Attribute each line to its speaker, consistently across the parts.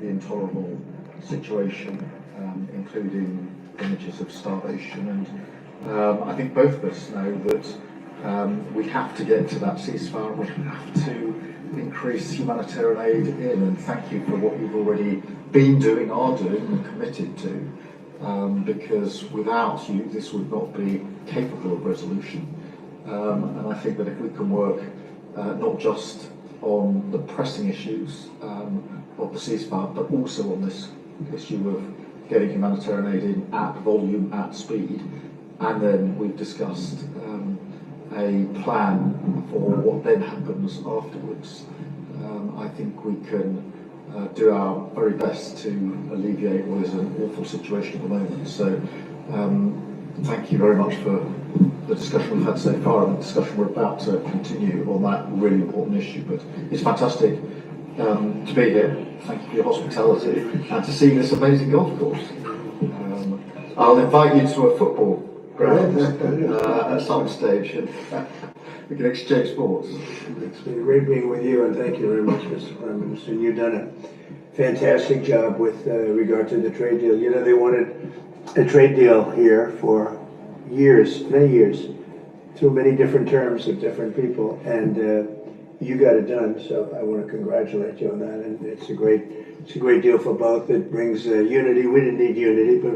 Speaker 1: the intolerable situation, including images of starvation. And I think both of us know that we have to get to that ceasefire, and we have to increase humanitarian aid in. And thank you for what you've already been doing, are doing, and committed to, because without you, this would not be capable of resolution. And I think that if we can work not just on the pressing issues of the ceasefire, but also on this issue of getting humanitarian aid in at volume, at speed, and then we've discussed a plan for what then happens afterwards. I think we can do our very best to alleviate what is an awful situation at the moment. So thank you very much for the discussion we've had so far and the discussion we're about to continue on that really important issue. But it's fantastic to be here. Thank you for your hospitality and to see this amazing golf course. I'll invite you to a football ground at some stage, and we can exchange sports.
Speaker 2: It's been great being with you, and thank you very much, Mr. Prime Minister. And you've done a fantastic job with regard to the trade deal. You know, they wanted a trade deal here for years, many years, through many different terms of different people, and you got it done. So I want to congratulate you on that, and it's a great deal for both. It brings unity. We didn't need unity, but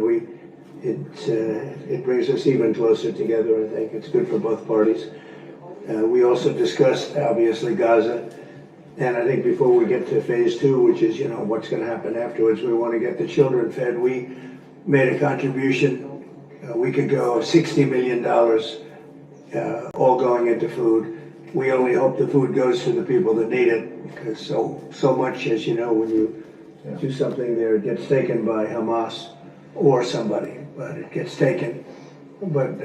Speaker 2: it brings us even closer together. I think it's good for both parties. We also discussed, obviously, Gaza, and I think before we get to phase 2, which is, you know, what's going to happen afterwards, we want to get the children fed. We made a contribution a week ago of $60 million, all going into food. We only hope the food goes to the people that need it, because so much, as you know, when you do something there, it gets taken by Hamas or somebody, but it gets taken. But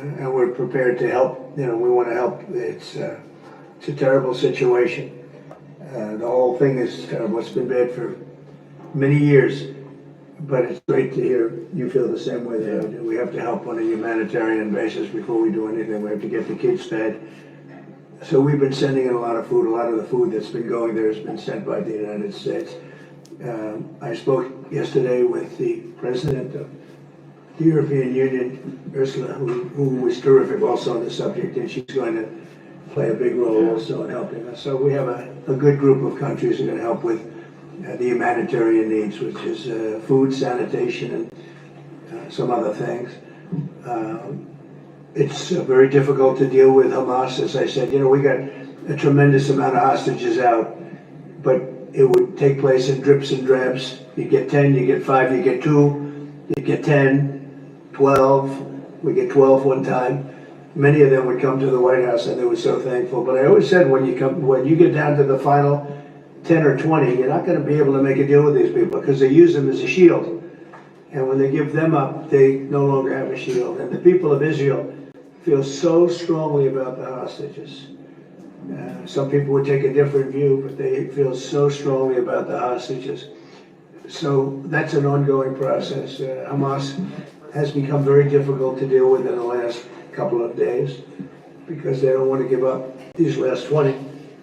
Speaker 2: and we're prepared to help. You know, we want to help. It's a terrible situation. The whole thing is terrible. It's been bad for many years, but it's great to hear you feel the same way that I do. We have to help on a humanitarian basis before we do anything. We have to get the kids fed. So we've been sending in a lot of food. A lot of the food that's been going there has been sent by the United States. I spoke yesterday with the president of the European Union, Ursula, who was terrific also on the subject, and she's going to play a big role also in helping us. So we have a good group of countries that are going to help with the humanitarian needs, which is food, sanitation, and some other things. It's very difficult to deal with Hamas. As I said, you know, we got a tremendous amount of hostages out, but it would take place in drips and drabs. You get 10, you get 5, you get 2, you get 10, 12. We get 12 one time. Many of them would come to the White House, and they were so thankful. But I always said, when you get down to the final 10 or 20, you're not going to be able to make a deal with these people, because they use them as a shield. And when they give them up, they no longer have a shield. And the people of Israel feel so strongly about the hostages. Some people would take a different view, but they feel so strongly about the hostages. So that's an ongoing process. Hamas has become very difficult to deal with in the last couple of days, because they don't want to give up these last 20,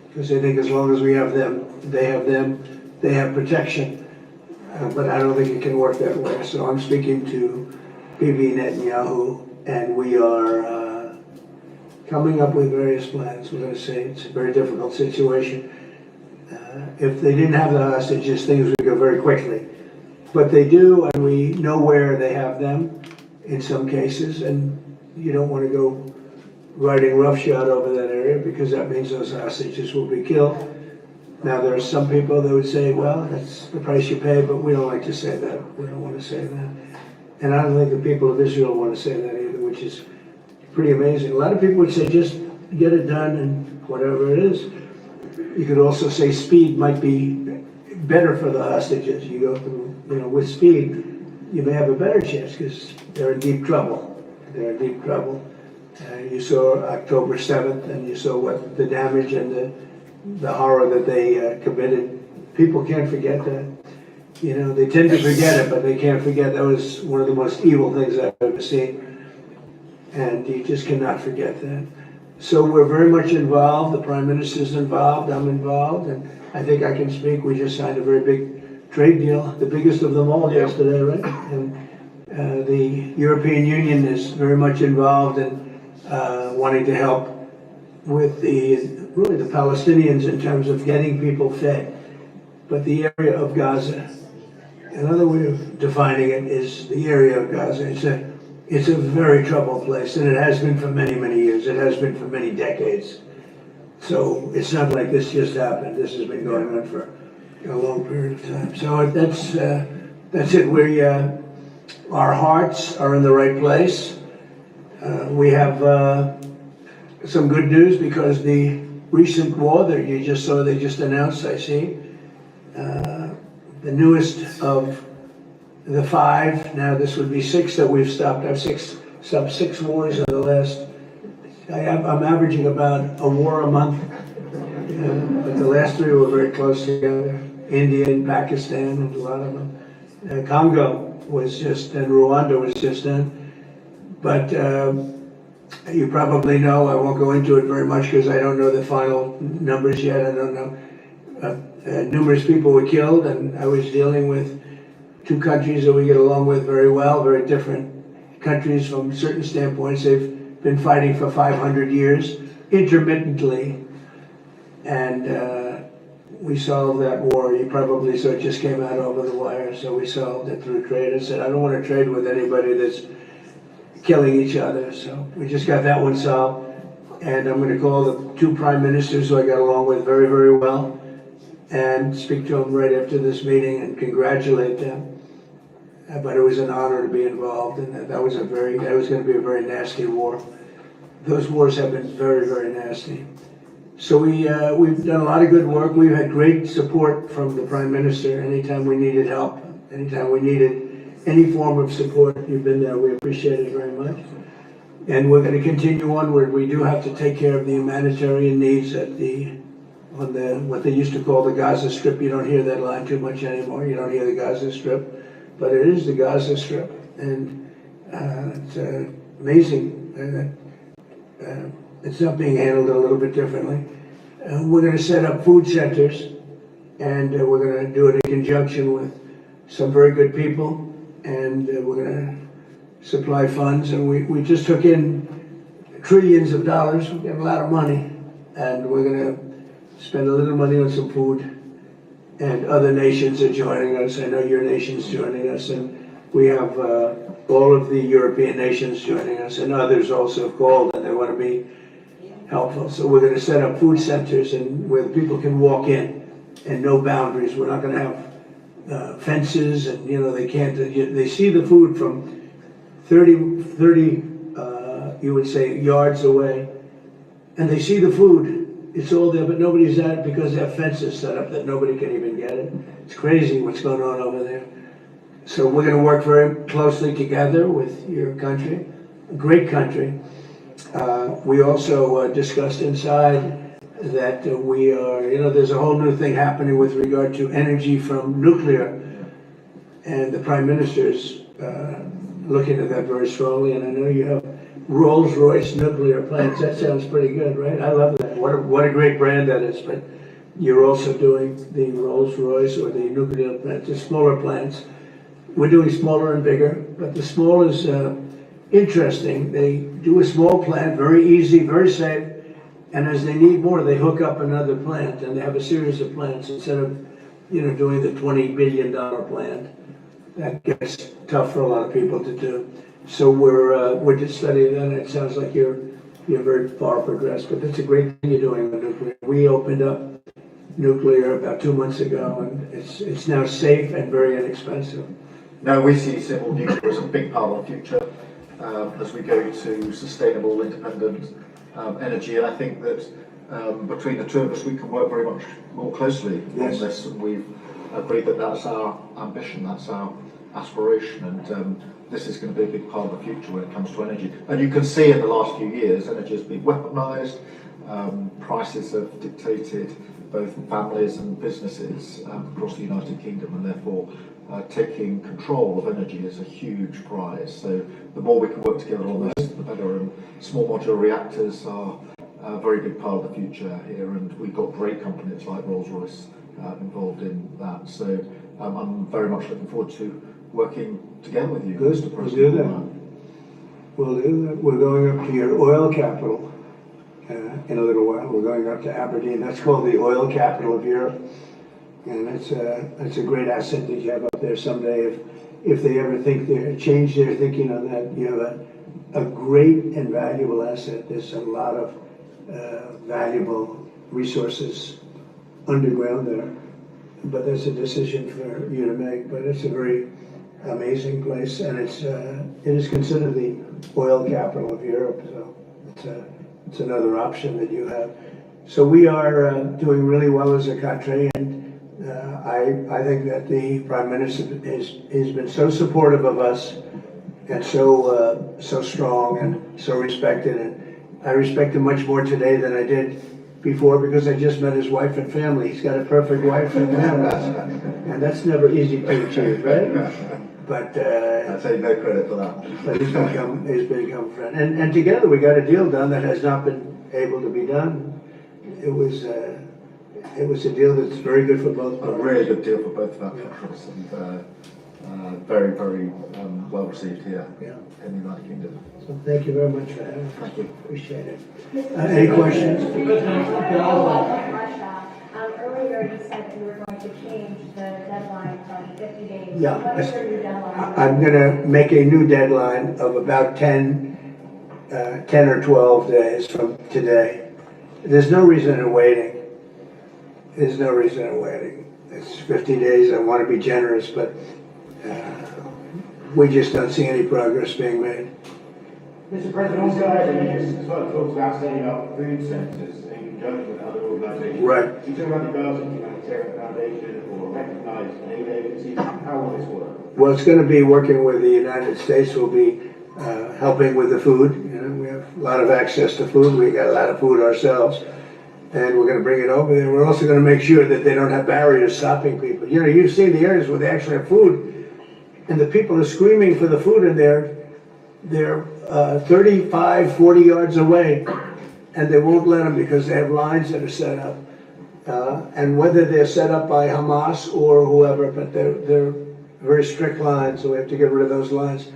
Speaker 2: because they think as long as we have them, they have protection. But I don't think it can work that way. So I'm speaking to Bibi Netanyahu, and we are coming up with various plans. We're going to say it's a very difficult situation. If they didn't have the hostages, things would go very quickly. But they do, and we know where they have them in some cases, and you don't want to go riding roughshod over that area, because that means those hostages will be killed. Now, there are some people that would say, well, that's the price you pay, but we don't like to say that. We don't want to say that. And I don't think the people of Israel want to say that either, which is pretty amazing. A lot of people would say, just get it done and whatever it is. You could also say speed might be better for the hostages. You go through, you know, with speed, you may have a better chance, because they're in deep trouble. They're in deep trouble. You saw October 7th, and you saw what the damage and the horror that they committed. People can't forget that. You know, they tend to forget it, but they can't forget that was one of the most evil things I've ever seen. And you just cannot forget that. So we're very much involved. The Prime Minister's involved. I'm involved. And I think I can speak. We just signed a very big trade deal, the biggest of them all yesterday, right? And the European Union is very much involved in wanting to help with really the Palestinians in terms of getting people fed. But the area of Gaza, another way of defining it is the area of Gaza. It's a very troubled place, and it has been for many, many years. It has been for many decades. So it's not like this just happened. This has been going on for a long period of time. So that's it. Our hearts are in the right place. We have some good news because the recent war that you just saw, they just announced, I see, the newest of the 5, now this would be 6 that we've stopped. I've stopped 6 wars in the last, I'm averaging about a war a month, but the last 3 were very close together. India and Pakistan and a lot of them. Congo was just, and Rwanda was just done. But you probably know, I won't go into it very much because I don't know the final numbers yet. I don't know. Numerous people were killed, and I was dealing with 2 countries that we get along with very well, very different countries from certain standpoints. They've been fighting for 500 years, intermittently, and we solved that war. You probably saw it just came out over the wire, so we solved it through trade. I said, I don't want to trade with anybody that's killing each other, so we just got that one solved. And I'm going to call the 2 prime ministers who I got along with very, very well and speak to them right after this meeting and congratulate them. But it was an honor to be involved, and that was going to be a very nasty war. Those wars have been very, very nasty. So we've done a lot of good work. We've had great support from the Prime Minister anytime we needed help, anytime we needed any form of support. You've been there. We appreciate it very much. And we're going to continue onward. We do have to take care of the humanitarian needs on what they used to call the Gaza Strip. You don't hear that line too much anymore. You don't hear the Gaza Strip, but it is the Gaza Strip, and it's amazing. It's not being handled a little bit differently. We're going to set up food centers, and we're going to do it in conjunction with some very good people, and we're going to supply funds. And we just took in trillions of dollars. We got a lot of money, and we're going to spend a little money on some food. And other nations are joining us. I know your nation's joining us, and we have all of the European nations joining us, and others also have called, and they want to be helpful. So we're going to set up food centers and where people can walk in and no boundaries. We're not going to have fences, and they can't. They see the food from 30 you would say yards away, and they see the food. It's all there, but nobody's at it because they have fences set up that nobody can even get it. It's crazy what's going on over there. So we're going to work very closely together with your country, a great country. We also discussed inside that we are, there's a whole new thing happening with regard to energy from nuclear. And the Prime Minister's looking at that very strongly. And I know you have Rolls-Royce nuclear plants. That sounds pretty good, right? I love that. What a great brand that is. But you're also doing the Rolls-Royce or the nuclear plants, the smaller plants. We're doing smaller and bigger, but the small is interesting. They do a small plant, very easy, very safe, and as they need more, they hook up another plant, and they have a series of plants instead of, doing the $20 billion plant. That gets tough for a lot of people to do. So we're just studying that, and it sounds like you're very far progressed, but that's a great thing you're doing with nuclear. We opened up nuclear about 2 months ago, and it's now safe and very inexpensive.
Speaker 1: No, we see civil nuclear as a big part of the future as we go to sustainable, independent energy. And I think that between the 2 of us, we can work very much more closely on this. And we've agreed that that's our ambition, that's our aspiration. And this is going to be a big part of the future when it comes to energy. And you can see in the last few years, energy has been weaponized. Prices have dictated both families and businesses across the United Kingdom, and therefore taking control of energy is a huge prize. So the more we can work together on this, the better. And small modular reactors are a very big part of the future here, and we've got great companies like Rolls-Royce involved in that. So I'm very much looking forward to working together with you,
Speaker 2: Good,
Speaker 1: Mr.
Speaker 2: we'll
Speaker 1: President.
Speaker 2: do that. We'll do that. We're going up to your oil capital in a little while. We're going up to Aberdeen. That's called the oil capital of Europe. And it's a great asset that you have up there someday. If they ever change their thinking on that, you have a great and valuable asset. There's a lot of valuable resources underground there. But that's a decision for you to make. But it's a very amazing place, and it is considered the oil capital of Europe. So it's another option that you have. So we are doing really well as a country, and I think that the Prime Minister has been so supportive of us, and so strong and so respected. And I respect him much more today than I did before, because I just met his wife and family. He's got a perfect wife and family, and that's never easy to achieve, right? But
Speaker 1: I take no credit for that.
Speaker 2: But he's become a friend, and together we got a deal done that has not been able to be done. It was a deal that's very good for both
Speaker 1: A
Speaker 2: parties.
Speaker 1: really good deal for both of our countries, and very, very well received here in the United Kingdom.
Speaker 2: So thank you very much for having us.
Speaker 1: Thank you.
Speaker 2: Appreciate it. Any questions?
Speaker 3: Russia. Earlier you said that you were going to change the deadline from 50 days.
Speaker 2: Yeah.
Speaker 3: What is your new deadline?
Speaker 2: I'm going to make a new deadline of about 10 or 12 days from today. There's no reason in waiting. There's no reason in waiting. It's 50 days. I want to be generous, but we just don't see any progress being made.
Speaker 4: Mr. President, also as well talks about setting up food centres in conjunction with other organisations.
Speaker 2: Right.
Speaker 4: You talk about the Gaza Humanitarian Foundation or recognised aid agencies. How will this work?
Speaker 2: Well, it's going to be working with the United States. We'll be helping with the food. You know, we have a lot of access to food. We got a lot of food ourselves, and we're going to bring it over there. We're also going to make sure that they don't have barriers stopping people. You know, you've seen the areas where they actually have food, and the people are screaming for the food, and they're 35, 40 yards away, and they won't let them because they have lines that are set up. And whether they're set up by Hamas or whoever, but they're very strict lines, so we have to get rid of those lines.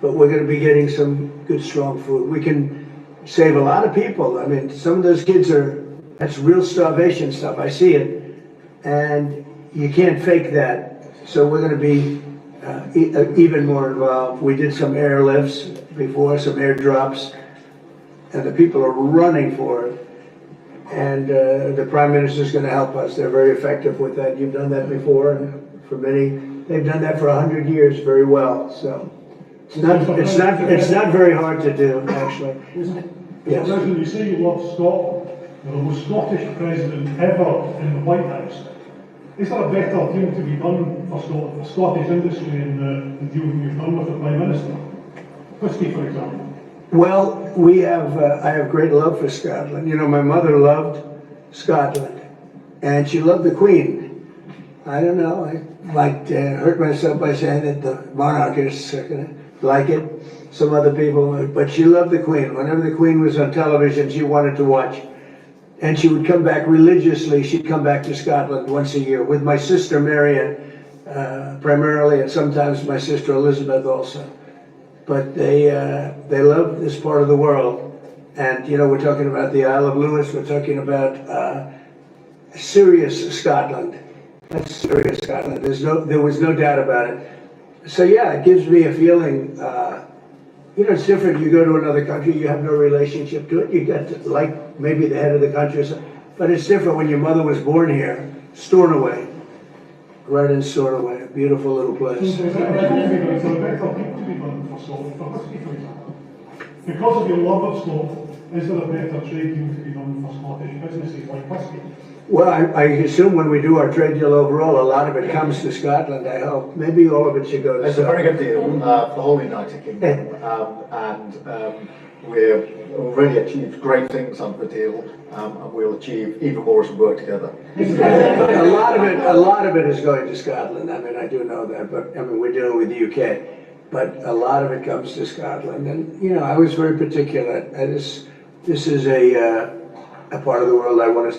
Speaker 2: But we're going to be getting some good, strong food. We can save a lot of people. I mean, some of those kids that's real starvation stuff. I see it, and you can't fake that. So we're going to be even more involved. We did some airlifts before, some airdrops, and the people are running for it. And the Prime Minister is going to help us. They're very effective with that. You've done that before, and for many, they've done that for 100 years very well. So it's not very hard to do, actually. Yes.
Speaker 5: President, you say you love Scotland. You're the most Scottish president ever in the White House. Is there a better deal to be done for Scotland, for Scottish industry, in the deal you've done with the Prime Minister? Whisky, for example.
Speaker 2: Well, I have great love for Scotland. You know, my mother loved Scotland, and she loved the Queen. I don't know, I might hurt myself by saying that the monarchists are going to like it, some other people, but she loved the Queen. Whenever the Queen was on television, she wanted to watch. And she would come back religiously. She'd come back to Scotland once a year with my sister Marion, primarily, and sometimes my sister Elizabeth also. But they love this part of the world. And, you know, we're talking about the Isle of Lewis. We're talking about serious Scotland. That's serious Scotland. There was no doubt about it. So, yeah, it gives me a feeling, you know, it's different. You go to another country, you have no relationship to it. You get to like maybe the head of the country or something. But it's different when your mother was born here, Stornoway, right in Stornoway, a beautiful little place.
Speaker 5: Is there a better deal to be done for Scotland, for whisky, for example? Because of your love of Scotland, is there a better trade deal to be done for Scottish businesses like whisky?
Speaker 2: Well, I assume when we do our trade deal overall, a lot of it comes to Scotland, I hope. Maybe all of it should go to
Speaker 1: It's a
Speaker 2: Scotland.
Speaker 1: very good deal for the whole United Kingdom, and we've already achieved great things under the deal, and we'll achieve even more as we work together.
Speaker 2: A lot of it is going to Scotland. I mean, I do know that, but I mean, we're dealing with the UK, but a lot of it comes to Scotland. And, you know, I was very particular. This is a part of the world I want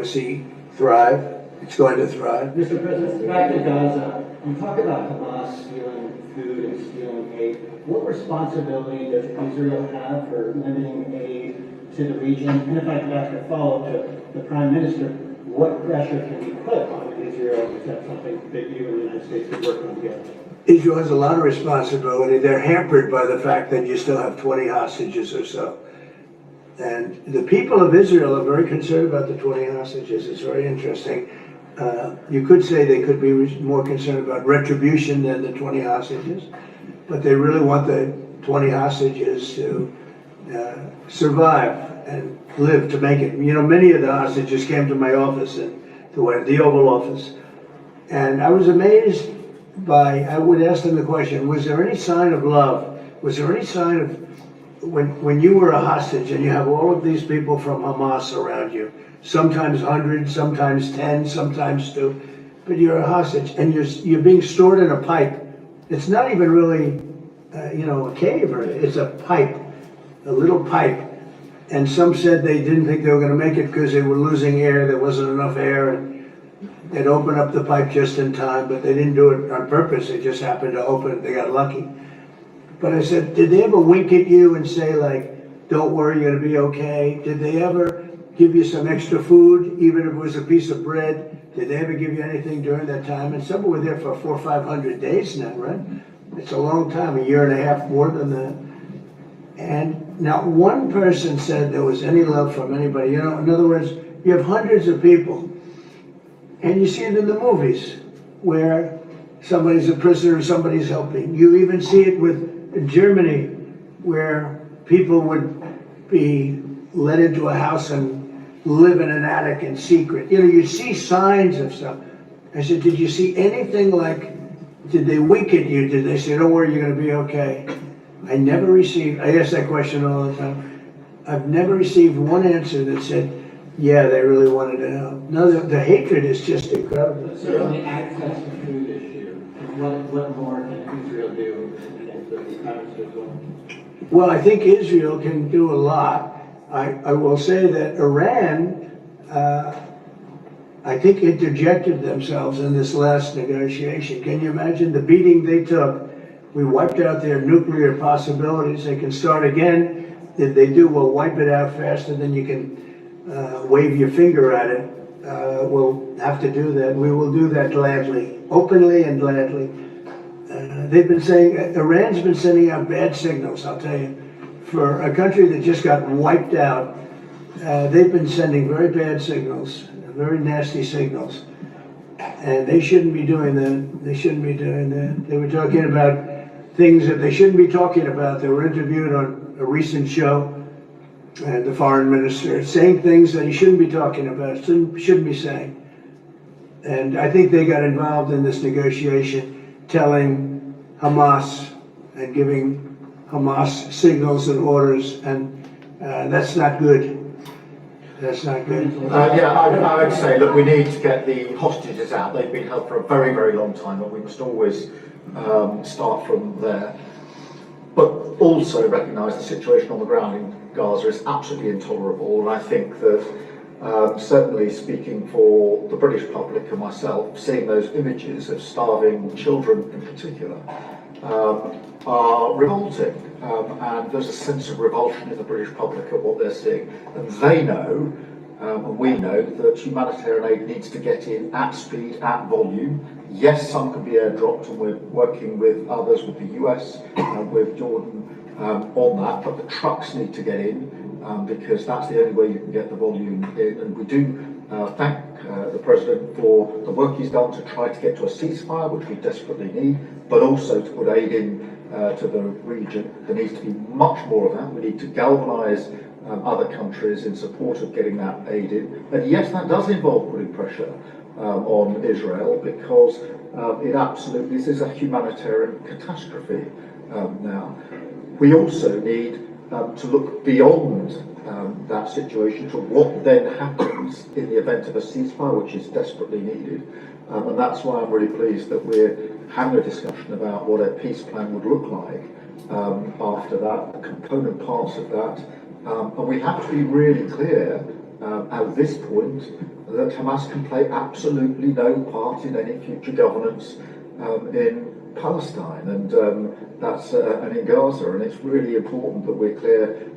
Speaker 2: to see thrive, it's going to thrive.
Speaker 6: Mr. President, back to Gaza. You talk about Hamas stealing food and stealing aid. What responsibility does Israel have for limiting aid to the region? And if I could ask a follow-up to the Prime Minister, what pressure can we put on Israel? Is that something that you and the United States could work on together?
Speaker 2: Israel has a lot of responsibility. They're hampered by the fact that you still have 20 hostages or so. And the people of Israel are very concerned about the 20 hostages. It's very interesting. You could say they could be more concerned about retribution than the 20 hostages, but they really want the 20 hostages to survive and live to make it. You know, many of the hostages came to my office, the Oval Office, and I was amazed by, I would ask them the question, was there any sign of love? Was there any sign of, when you were a hostage and you have all of these people from Hamas around you, sometimes 100, sometimes 10, sometimes 2, but you're a hostage and you're being stored in a pipe. It's not even really, a cave, or it's a pipe, a little pipe. And some said they didn't think they were going to make it because they were losing air, there wasn't enough air, and they'd open up the pipe just in time, but they didn't do it on purpose, it just happened to open it, they got lucky. But I said, did they ever wink at you and say, like, don't worry, you're going to be okay? Did they ever give you some extra food, even if it was a piece of bread? Did they ever give you anything during that time? And some were there for 400 or 500 days now, right? It's a long time, a year and a half, more than that. And not one person said there was any love from anybody. You know, in other words, you have hundreds of people, and you see it in the movies where somebody's a prisoner and somebody's helping. You even see it with Germany, where people would be let into a house and live in an attic in secret. You know, you see signs of stuff. I said, did you see anything like, did they wink at you? Did they say, don't worry, you're going to be okay? I never received, I ask that question all the time. I've never received one answer that said, yeah, they really wanted to help. No, the hatred is just incredible.
Speaker 6: So on the access to food issue, what more can Israel do?
Speaker 2: Well, I think Israel can do a lot. I will say that Iran, I think, interjected themselves in this last negotiation. Can you imagine the beating they took? We wiped out their nuclear possibilities. They can start again. If they do, we'll wipe it out faster than you can wave your finger at it. We'll have to do that. We will do that gladly, openly and gladly. They've been saying, Iran's been sending out bad signals, I'll tell you. For a country that just got wiped out, they've been sending very bad signals, very nasty signals. And they shouldn't be doing that. They shouldn't be doing that. They were talking about things that they shouldn't be talking about. They were interviewed on a recent show, and the foreign minister saying things that he shouldn't be talking about, shouldn't be saying. And I think they got involved in this negotiation, telling Hamas and giving Hamas signals and orders, and that's not good. That's not good.
Speaker 1: I would say, look, we need to get the hostages out. They've been held for a very, very long time, and we must always start from there. But also recognise the situation on the ground in Gaza is absolutely intolerable, and I think that certainly speaking for the British public and myself, seeing those images of starving children in particular are revolting, and there's a sense of revulsion in the British public at what they're seeing, and they know, and we know, that humanitarian aid needs to get in at speed, at volume. Yes, some can be airdropped, and we're working with others, with the US, with Jordan, on that, but the trucks need to get in, because that's the only way you can get the volume in, and we do thank the President for the work he's done to try to get to a ceasefire, which we desperately need, but also to put aid in to the region. There needs to be much more of that. We need to galvanise other countries in support of getting that aid in. And yes, that does involve putting pressure on Israel, because it absolutely, this is a humanitarian catastrophe now. We also need to look beyond that situation to what then happens in the event of a ceasefire, which is desperately needed. And that's why I'm really pleased that we're having a discussion about what a peace plan would look like after that, the component parts of that. And we have to be really clear at this point that Hamas can play absolutely no part in any future governance in Palestine, and and in Gaza. And it's really important that we're clear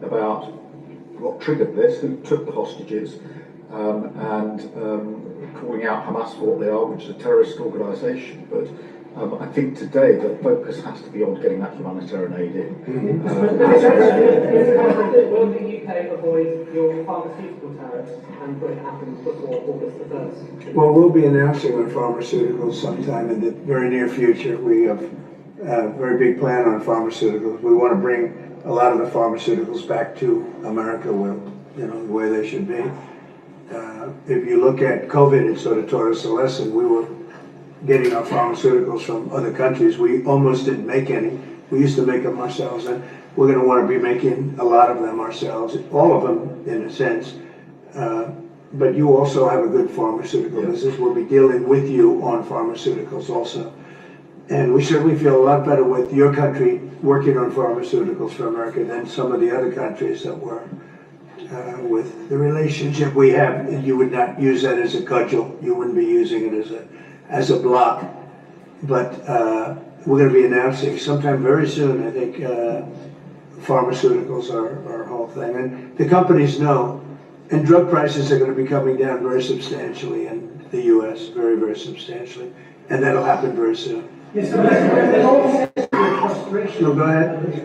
Speaker 1: about what triggered this, who took the hostages, and calling out Hamas for what they are, which is a terrorist organisation. But I think today the focus has to be on getting that humanitarian aid in.
Speaker 7: Will the UK avoid your pharmaceutical tariffs and will it happen before August the 1st?
Speaker 2: Well, we'll be announcing our pharmaceuticals sometime in the very near future. We have a very big plan on pharmaceuticals. We want to bring a lot of the pharmaceuticals back to America, where, you know, the way they should be. If you look at COVID, it sort of taught us a lesson. We were getting our pharmaceuticals from other countries. We almost didn't make any. We used to make them ourselves, and we're going to want to be making a lot of them ourselves, all of them in a sense. But you also have a good pharmaceutical business. We'll be dealing with you on pharmaceuticals also. And we certainly feel a lot better with your country working on pharmaceuticals for America than some of the other countries that were. With the relationship we have, you would not use that as a cudgel. You wouldn't be using it as a block. But we're going to be announcing sometime very soon, I think, pharmaceuticals are our whole thing. And the companies know. And drug prices are going to be coming down very substantially in the U.S., very, very substantially. And that'll happen very soon.
Speaker 8: Yes, so there's all sense of frustration.
Speaker 2: No, go ahead.
Speaker 8: We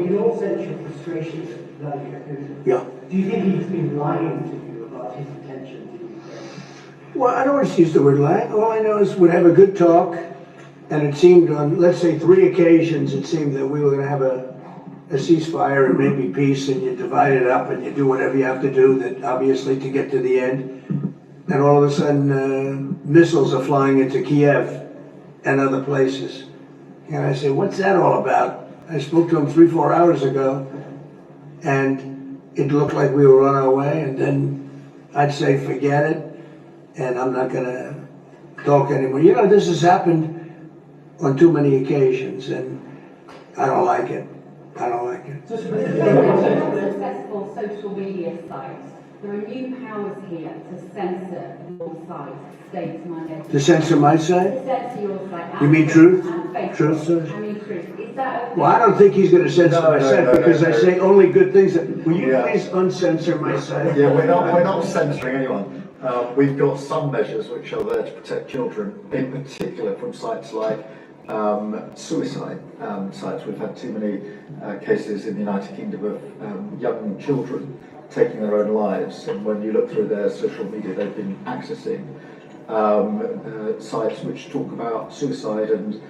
Speaker 8: can all sense your frustration with Vladimir Putin.
Speaker 2: Yeah.
Speaker 8: Do you think he's been lying to you about his intention to Ukraine?
Speaker 2: Well, I don't want to use the word lying. All I know is we'd have a good talk, and it seemed on, let's say, 3 occasions, it seemed that we were going to have a ceasefire and maybe peace, and you divide it up and you do whatever you have to do, that obviously to get to the end. And all of a sudden, missiles are flying into Kiev and other places. And I say, what's that all about? I spoke to him 3-4 hours ago, and it looked like we were on our way, and then I'd say, forget it, and I'm not going to talk anymore. You know, this has happened on too many occasions, and I don't like it. I don't like it.
Speaker 9: Successful social media sites. There are new powers here to censor your site, states my
Speaker 2: To censor my
Speaker 9: To
Speaker 2: site?
Speaker 9: censor your site.
Speaker 2: You mean Truth?
Speaker 9: And Facebook.
Speaker 2: Truth, sir?
Speaker 9: I mean Truth. Is that okay?
Speaker 2: Well, I don't think he's going to censor my site because I
Speaker 1: no.
Speaker 2: say only good things. Will you
Speaker 1: Yeah.
Speaker 2: please uncensor my site?
Speaker 1: Yeah, we're not censoring anyone. We've got some measures which are there to protect children, in particular from sites like suicide sites. We've had too many cases in the United Kingdom of young children taking their own lives, and when you look through their social media, they've been accessing sites which talk about suicide and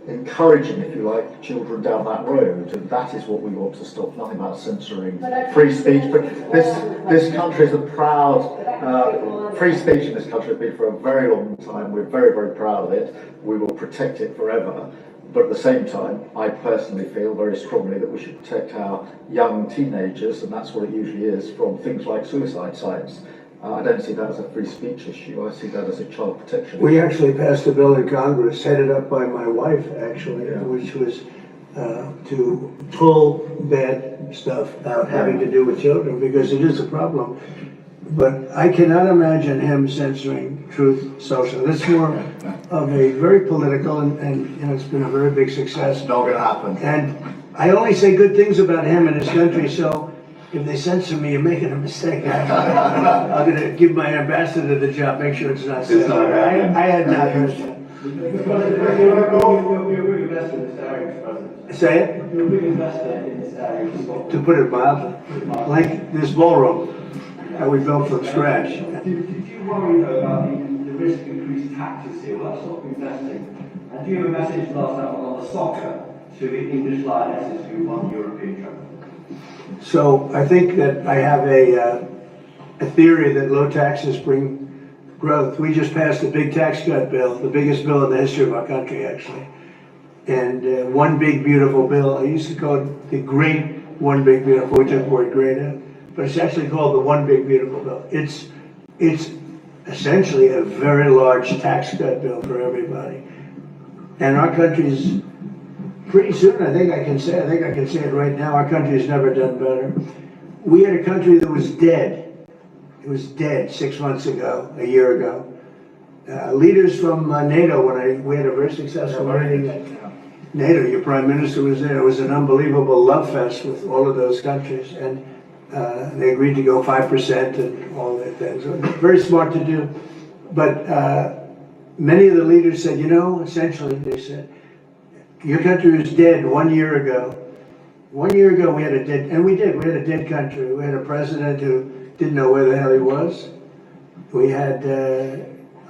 Speaker 1: encouraging, if you like, children down that road, and that is what we want to stop. Nothing about censoring free speech. But this country is a proud free speech in this country has been for a very long time. We're very, very proud of it. We will protect it forever. But at the same time, I personally feel very strongly that we should protect our young teenagers, and that's what it usually is, from things like suicide sites. I don't see that as a free speech issue. I see that as a child protection
Speaker 2: We
Speaker 1: issue.
Speaker 2: actually passed a bill in Congress, headed up by my wife, actually,
Speaker 1: Yeah.
Speaker 2: which was to pull bad stuff out having to do with children, because it is a problem. But I cannot imagine him censoring Truth Social. It's more of a very political, and you know, it's been a very big success.
Speaker 1: It's not going to happen.
Speaker 2: And I only say good things about him and his country, so if they censor me, you're making a mistake. I'm going to give my ambassador the job, make sure it's not censored. I had not heard that.
Speaker 8: You're a big investor in this area, Mr. President.
Speaker 2: Say it?
Speaker 8: You're a big investor in this area.
Speaker 2: To put it mildly, like this ballroom that we built from scratch.
Speaker 8: Did you worry though about the risk of increased taxes here? Well, that's not investing. And do you have a message last night on the soccer to the English Lionesses who won the European Trophy?
Speaker 2: So I think that I have a theory that low taxes bring growth. We just passed a big tax cut bill, the biggest bill in the history of our country, actually. And one big beautiful bill. I used to call it the Great One Big Beautiful. We took the word great out, but it's actually called the One Big Beautiful Bill. It's essentially a very large tax cut bill for everybody. And our country's pretty soon, I think I can say it right now, our country has never done better. we had a country that was dead. It was dead 6 months ago, a year ago. Leaders from NATO, we had a very successful meeting at NATO, your prime minister was there. It was an unbelievable love fest with all of those countries, and they agreed to go 5% and all that things. Very smart to do, but many of the leaders said, essentially they said, your country was dead 1 year ago. 1 year ago we had a dead, and we did. We had a dead country. We had a president who didn't know where the hell he was. We had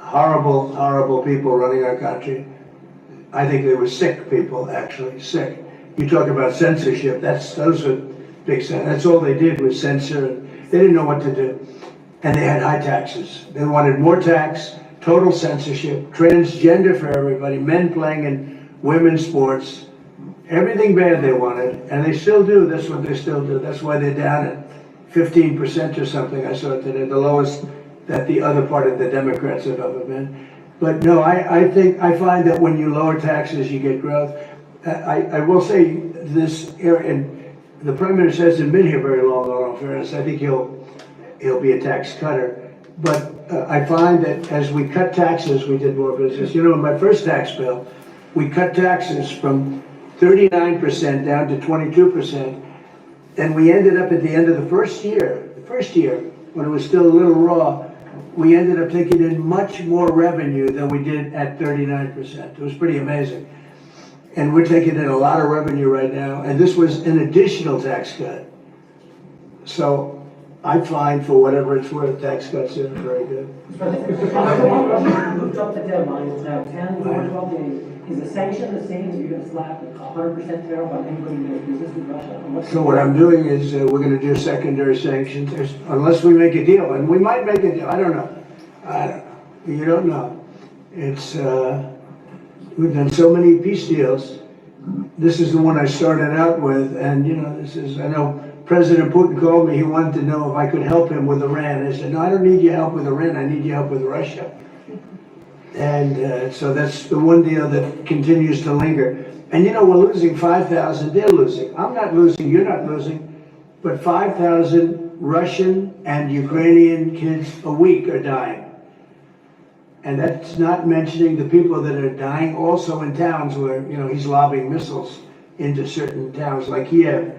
Speaker 2: horrible, horrible people running our country. I think they were sick people, actually, sick. You talk about censorship, those were big, that's all they did was censor, and they didn't know what to do. And they had high taxes. They wanted more tax, total censorship, transgender for everybody, men playing in women's sports, everything bad they wanted, and they still do, that's what they still do. That's why they're down at 15% or something, I saw it today, the lowest that the other part of the Democrats have ever been. But no, I find that when you lower taxes, you get growth. I will say this, and the Prime Minister hasn't been here very long, in all fairness. I think he'll be a tax cutter. But I find that as we cut taxes, we did more business. In my first tax bill, we cut taxes from 39% down to 22%. And we ended up at the end of the first year, when it was still a little raw, we ended up taking in much more revenue than we did at 39%. It was pretty amazing. And we're taking in a lot of revenue right now, and this was an additional tax cut. So I find, for whatever it's worth, tax cuts are very good.
Speaker 7: Moved up the deadline, it's now 10 or 12 days. Is the sanction the same as you're going to slap a 100% tariff on anybody who does business with Russia?
Speaker 2: So what I'm doing is we're going to do secondary sanctions, unless we make a deal, and we might make a deal. I don't know. You don't know. It's we've done so many peace deals. This is the one I started out with, and I know President Putin called me. He wanted to know if I could help him with Iran. I said, no, I don't need your help with Iran. I need your help with Russia. And so that's the one deal that continues to linger. And we're losing 5,000, they're losing. I'm not losing, you're not losing, but 5,000 Russian and Ukrainian kids a week are dying. And that's not mentioning the people that are dying also in towns where, he's lobbing missiles into certain towns like Kiev.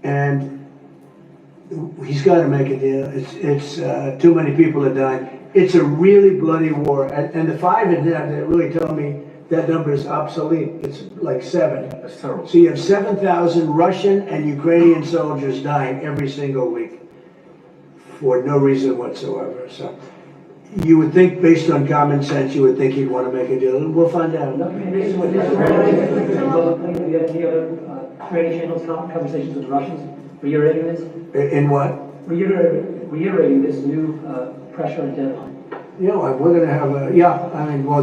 Speaker 2: And he's got to make a deal. It's too many people are dying. It's a really bloody war, and the 5 in there, they really tell me that number is obsolete. It's like 7.
Speaker 1: That's terrible.
Speaker 2: So you have 7,000 Russian and Ukrainian soldiers dying every single week for no reason whatsoever. So you would think, based on common sense, you would think he'd want to make a deal. We'll find out.
Speaker 7: Any other training channels, conversations with the Russians, reiterating this?
Speaker 2: In what?
Speaker 7: Reiterating this new pressure and deadline.
Speaker 2: We're going to have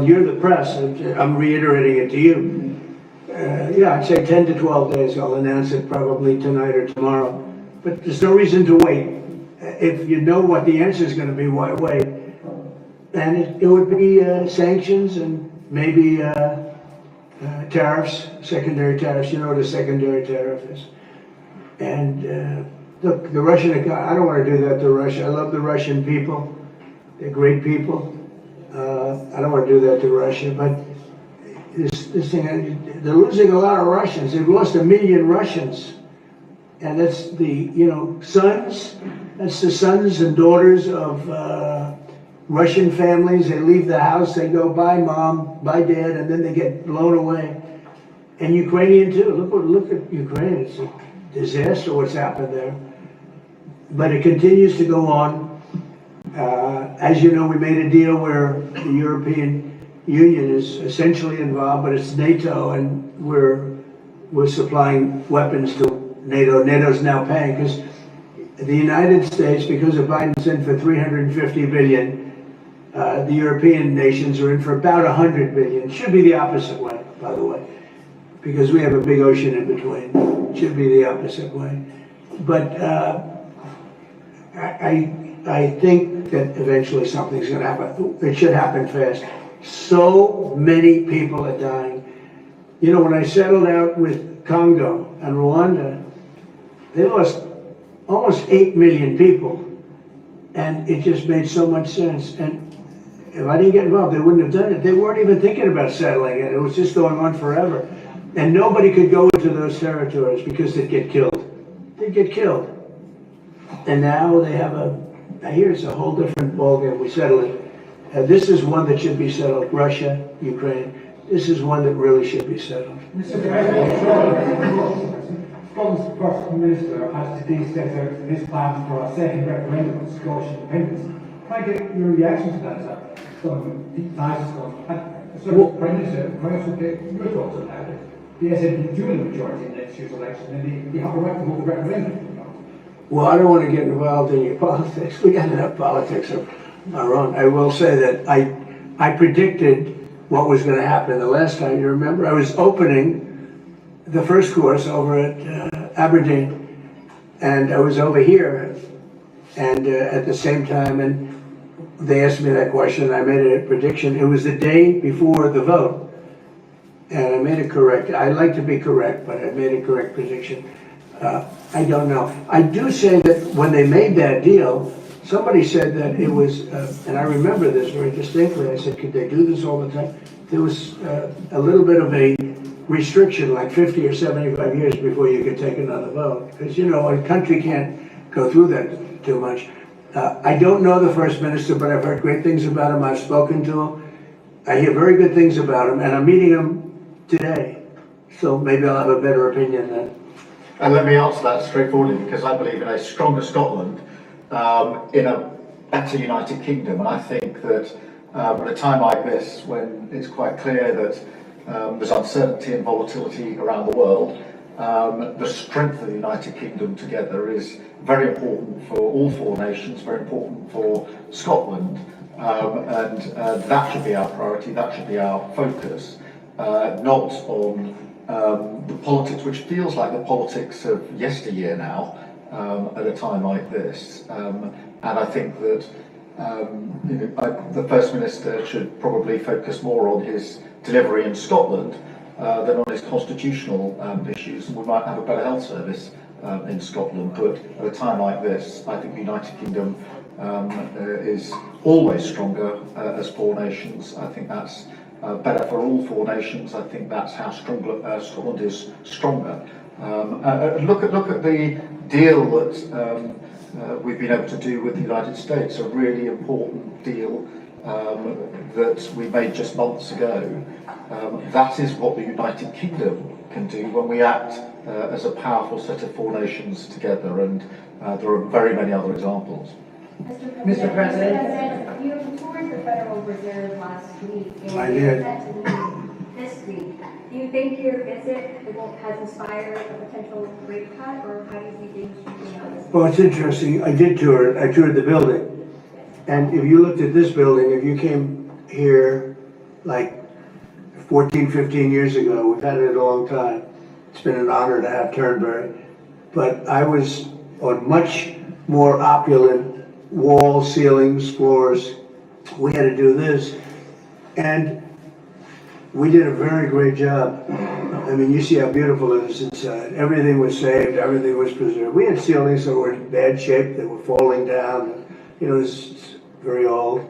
Speaker 2: you're the press. I'm reiterating it to you. I'd say 10 to 12 days. I'll announce it probably tonight or tomorrow. But there's no reason to wait. If you know what the answer is going to be, why wait? And it would be sanctions and maybe tariffs, secondary tariffs. You know what a secondary tariff is. And look, the Russian economy, I don't want to do that to Russia. I love the Russian people. They're great people. I don't want to do that to Russia, but this thing, they're losing a lot of Russians. They've lost 1 million Russians. And that's the, sons, that's the sons and daughters of Russian families. They leave the house, they go, bye mom, bye dad, and then they get blown away. And Ukrainian too. Look at Ukraine. It's a disaster what's happened there. But it continues to go on. As you know, we made a deal where the European Union is essentially involved, but it's NATO, and we're supplying weapons to NATO. NATO's now paying because the United States, because of Biden's in for $350 billion, the European nations are in for about $100 billion. It should be the opposite way, by the way, because we have a big ocean in between. It should be the opposite way. But I think that eventually something's going to happen. It should happen fast. So many people are dying. When I settled out with Congo and Rwanda, they lost almost 8 million people. And it just made so much sense. And if I didn't get involved, they wouldn't have done it. They weren't even thinking about settling it. It was just going on forever. And nobody could go into those territories because they'd get killed. They'd get killed. And now they have I hear it's a whole different ballgame. We settle it. This is one that should be settled. Russia, Ukraine. This is one that really should be settled.
Speaker 10: Mr. President, Scotland's First Minister has today set out his plans for a second referendum on Scottish independence. Can I get your reaction to that? Is that some deep ties to Scotland? And sort of Prime Minister, get your thoughts on that. The SNP do the majority in next year's election, and they have a right to hold the referendum.
Speaker 2: Well, I don't want to get involved in your politics. We got enough politics of our own. I will say that I predicted what was going to happen the last time. You remember, I was opening the first course over at Aberdeen, and I was over here, and at the same time, and they asked me that question, and I made a prediction. It was the day before the vote, and I made it correct. I like to be correct, but I made a correct prediction. I don't know. I do say that when they made that deal, somebody said that it was, and I remember this very distinctly, I said, could they do this all the time? There was a little bit of a restriction, like 50 or 75 years before you could take another vote. Because, you know, a country can't go through that too much. I don't know the First Minister, but I've heard great things about him. I've spoken to him. I hear very good things about him, and I'm meeting him today. So maybe I'll have a better opinion then.
Speaker 1: And let me answer that straightforwardly, because I believe in a stronger Scotland, in a better United Kingdom. And I think that at a time like this, when it's quite clear that there's uncertainty and volatility around the world, the strength of the United Kingdom together is very important for all four nations, very important for Scotland, and that should be our priority, that should be our focus, not on the politics, which feels like the politics of yesteryear now, at a time like this. And I think that the First Minister should probably focus more on his delivery in Scotland than on his constitutional issues. And we might have a better health service in Scotland, but at a time like this, I think the United Kingdom is always stronger as four nations. I think that's better for all four nations. I think that's how Scotland is stronger. Look at the deal that we've been able to do with the United States, a really important deal that we made just months ago. That is what the United Kingdom can do when we act as a powerful set of four nations together, and there are very many other examples.
Speaker 3: Mr. President, you toured the Federal Reserve last week. And
Speaker 2: I did.
Speaker 3: You set to leave this week. Do you think your visit has inspired a potential rate cut, or how do you see things shaping out?
Speaker 2: Well, it's interesting. I did tour it. I toured the building. And if you looked at this building, if you came here like 14, 15 years ago, we've had it a long time. It's been an honor to have Turnberry. But I was on much more opulent walls, ceilings, floors. We had to do this. And we did a very great job. I mean, you see how beautiful it is inside. Everything was saved, everything was preserved. We had ceilings that were in bad shape, that were falling down. You know, it's very old,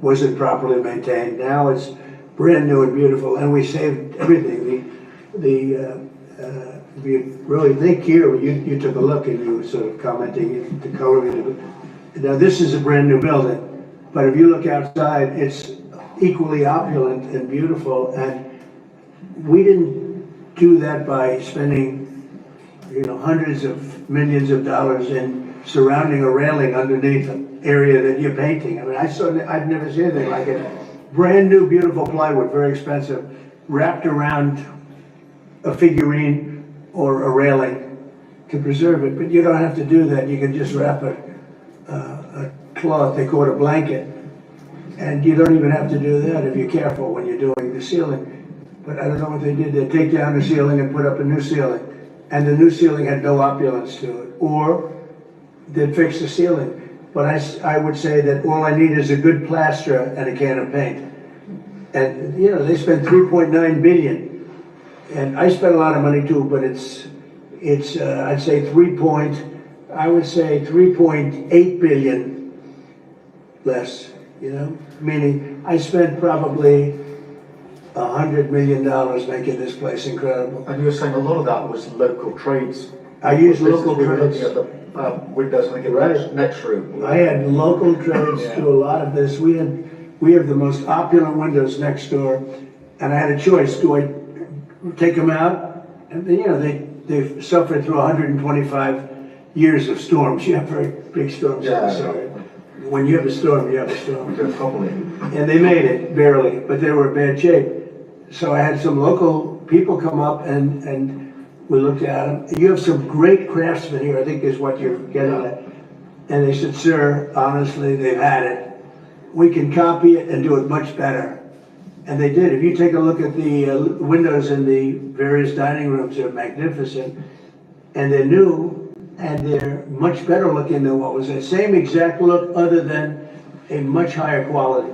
Speaker 2: wasn't properly maintained. Now it's brand new and beautiful, and we saved everything. If you really think here, you took a look and you were sort of commenting the coloring. Now this is a brand new building, but if you look outside, it's equally opulent and beautiful, and we didn't do that by spending, you know, hundreds of millions of dollars in surrounding a railing underneath an area that you're painting. I mean, I've never seen anything like it. Brand new, beautiful plywood, very expensive, wrapped around a figurine or a railing to preserve it. But you don't have to do that. You can just wrap a cloth, they call it a blanket. And you don't even have to do that if you're careful when you're doing the ceiling. But I don't know what they did. They take down the ceiling and put up a new ceiling. And the new ceiling had no opulence to it. Or they'd fix the ceiling. But I would say that all I need is a good plaster and a can of paint. And, you know, they spent $3.9 billion. And I spent a lot of money too, but it's I'd say 3 point, I would say 3.8 billion less, you know? Meaning I spent probably $100 million making this place incredible.
Speaker 1: And you were saying a lot of that was local trades.
Speaker 2: I used local
Speaker 1: We were
Speaker 2: trades.
Speaker 1: looking at the windows, I think, in
Speaker 2: Right.
Speaker 1: next room.
Speaker 2: I had local trades do a lot of this. We have the most opulent windows next door, and I had a choice. Do I take them out? And you know, they've suffered through 125 years of storms. You have very big storms.
Speaker 1: Yeah.
Speaker 2: So when you have a storm, you have a storm.
Speaker 1: We did properly.
Speaker 2: And they made it, barely, but they were in bad shape. So I had some local people come up and we looked at them. You have some great craftsmen here, I think is what you're getting at. And they said, sir, honestly, they've had it. We can copy it and do it much better. And they did. If you take a look at the windows in the various dining rooms, they're magnificent. And they're new, and they're much better looking than what was the same exact look, other than a much higher quality.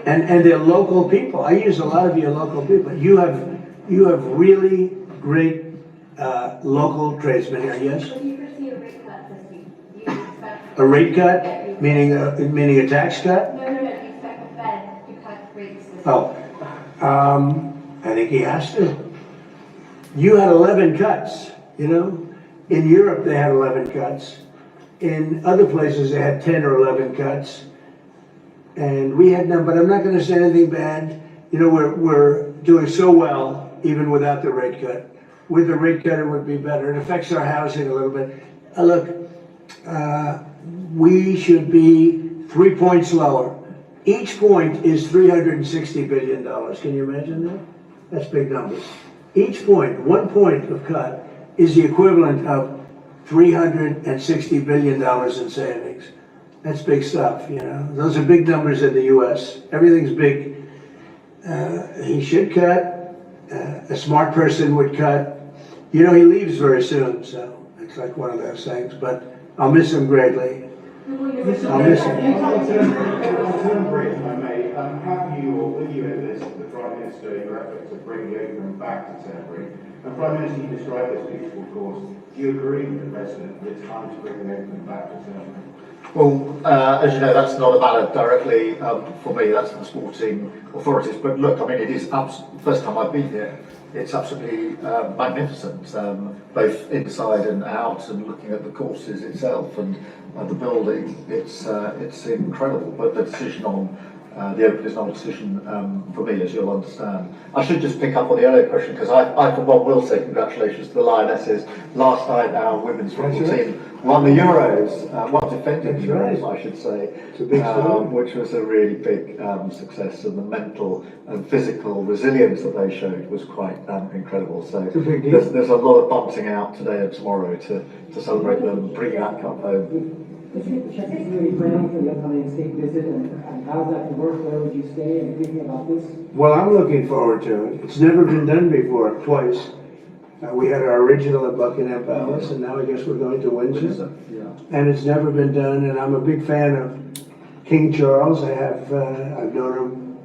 Speaker 2: And they're local people. I use a lot of your local people. You have really great local tradesmen here, yes?
Speaker 3: But do you foresee a rate cut this week? Do you expect?
Speaker 2: A rate cut, meaning a tax cut?
Speaker 3: No, do you expect the Fed to cut rates this week?
Speaker 2: Oh, I think he has to. You had 11 cuts, you know? In Europe, they had 11 cuts. In other places, they had 10 or 11 cuts. And we had none, but I'm not gonna say anything bad. You know, we're doing so well, even without the rate cut. With the rate cut, it would be better. It affects our housing a little bit. Look, we should be 3 points lower. Each point is $360 billion. Can you imagine that? That's big numbers. Each point, 1 point of cut, is the equivalent of $360 billion in savings. That's big stuff, you know. Those are big numbers in the U.S. Everything's big. He should cut. A smart person would cut. You know, he leaves very soon, so it's like one of those things. But I'll miss him greatly. I'll miss him.
Speaker 4: On Turnberry, if I may, have you or will you enlist the Prime Minister in your effort to bring the opium back to Turnberry? And Prime Minister, you described this peaceful course. Do you agree with the President that it's time to bring the opium back to Turnberry?
Speaker 1: Well, as you know, that's not a matter directly for me, that's the sporting authorities. But look, I mean, it is first time I've been here. It's absolutely magnificent, both inside and out, and looking at the courses itself and the building. It's incredible. But the decision on the open is not a decision for me, as you'll understand. I should just pick up on the earlier question, because I for one will say congratulations to the Lionesses. Last night our women's football team won the Euros, defended the Euros, I should say, which was a really big success, and the mental and physical resilience that they showed was quite incredible. So there's a lot of bunting out today and tomorrow to celebrate them bringing that cup home.
Speaker 7: Is Czech is really planning for the upcoming state visit, and how does that work? Where would you stay? And thinking about this?
Speaker 2: Well, I'm looking forward to it. It's never been done before, twice. We had our original at Buckingham Palace, and now I guess we're going to Windsor.
Speaker 1: Yeah.
Speaker 2: And it's never been done, and I'm a big fan of King Charles. I've known him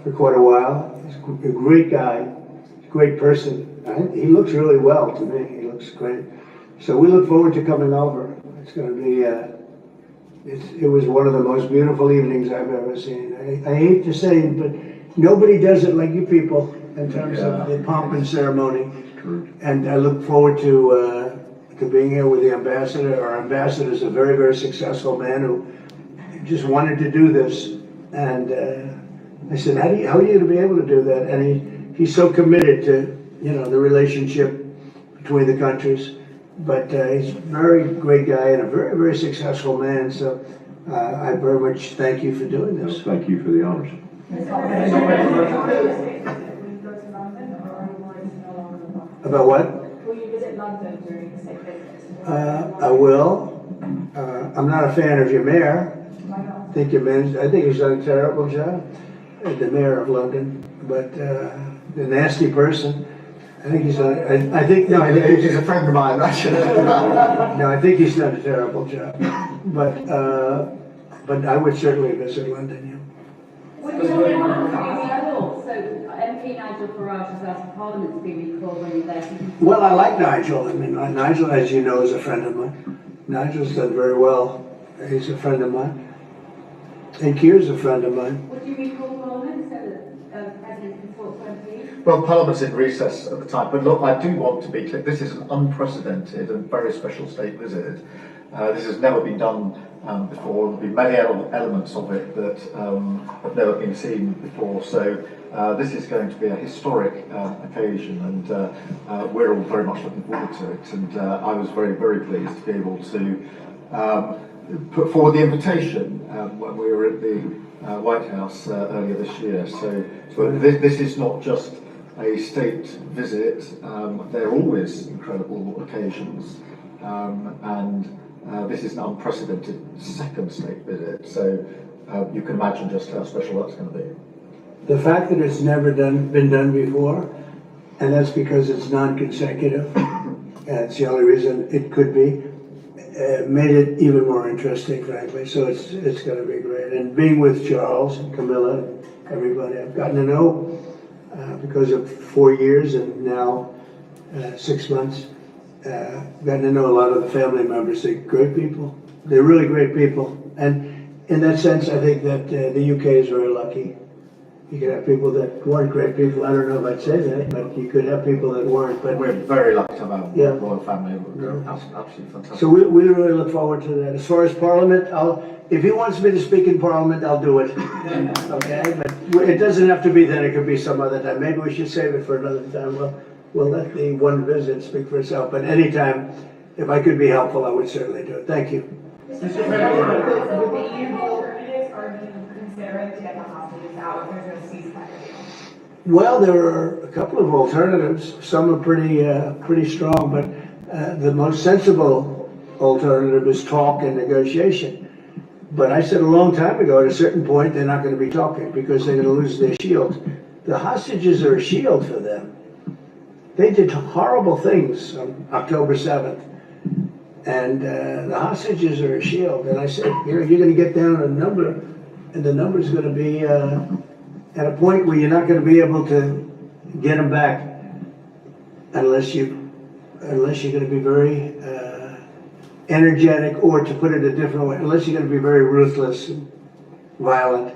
Speaker 2: for quite a while. He's a great guy, great person. He looks really well to me. He looks great. So we look forward to coming over. It's going to be, it was one of the most beautiful evenings I've ever seen. I hate to say it, but nobody does it like you people in terms of the pomp and ceremony. True. And I look forward to being here with the ambassador. Our ambassador is a very, very successful man who just wanted to do this. And I said, how are you going to be able to do that? And he's so committed to, you know, the relationship between the countries. But he's a very great guy and a very, very successful man. So I very much thank you for doing this.
Speaker 11: Thank you for the honors.
Speaker 2: About what?
Speaker 12: Will you visit London during the state visit?
Speaker 2: I will. I'm not a fan of your mayor. I think he's done a terrible job, the mayor of London. But the nasty person. I think he's done. I think
Speaker 1: he's a friend of mine.
Speaker 2: No, I think he's done a terrible job. But I would certainly visit London.
Speaker 9: So MP Nigel Farage has asked Parliament to be recalled when you're there.
Speaker 2: Well, I like Nigel. I mean, Nigel, as you know, is a friend of mine. Nigel's done very well. He's a friend of mine. And Keir's a friend of mine.
Speaker 9: Would you recall Parliament so that the President can talk to MPs?
Speaker 1: Well, Parliament's in recess at the time, but look, I do want to be clear, this is an unprecedented and very special state visit. This has never been done before. There have been many elements of it that have never been seen before, so this is going to be a historic occasion, and we're all very much looking forward to it. And I was very, very pleased to be able to put forward the invitation when we were at the White House earlier this year. So this is not just a state visit. They're always incredible occasions, and this is an unprecedented second state visit. So you can imagine just how special that's going to be.
Speaker 2: The fact that it's never been done before, and that's because it's non-consecutive, that's the only reason it could be, made it even more interesting, frankly. So it's going to be great. And being with Charles and Camilla and everybody I've gotten to know because of 4 years and now 6 months, gotten to know a lot of the family members. They're great people. They're really great people. And in that sense, I think that the UK is very lucky. You could have people that weren't great people. I don't know if I'd say that, but you could have people that weren't. But
Speaker 1: we're very lucky to have a
Speaker 2: yeah.
Speaker 1: royal family. They're absolutely fantastic.
Speaker 2: So we really look forward to that. As far as Parliament, if he wants me to speak in Parliament, I'll do it. Okay, but it doesn't have to be then. It could be some other time. Maybe we should save it for another time. We'll let the one visit speak for itself. But anytime, if I could be helpful, I would certainly do it. Thank you.
Speaker 12: Would the EU be alternatives, or are you considering to get the hostages out if there's no ceasefire deal?
Speaker 2: Well, there are a couple of alternatives. Some are pretty strong, but the most sensible alternative is talk and negotiation. But I said a long time ago, at a certain point, they're not going to be talking because they're going to lose their shield. The hostages are a shield for them. They did horrible things on October 7th. And the hostages are a shield. And I said, you're going to get down a number, and the number's going to be at a point where you're not going to be able to get them back unless you're going to be very energetic, or to put it a different way, unless you're going to be very ruthless and violent.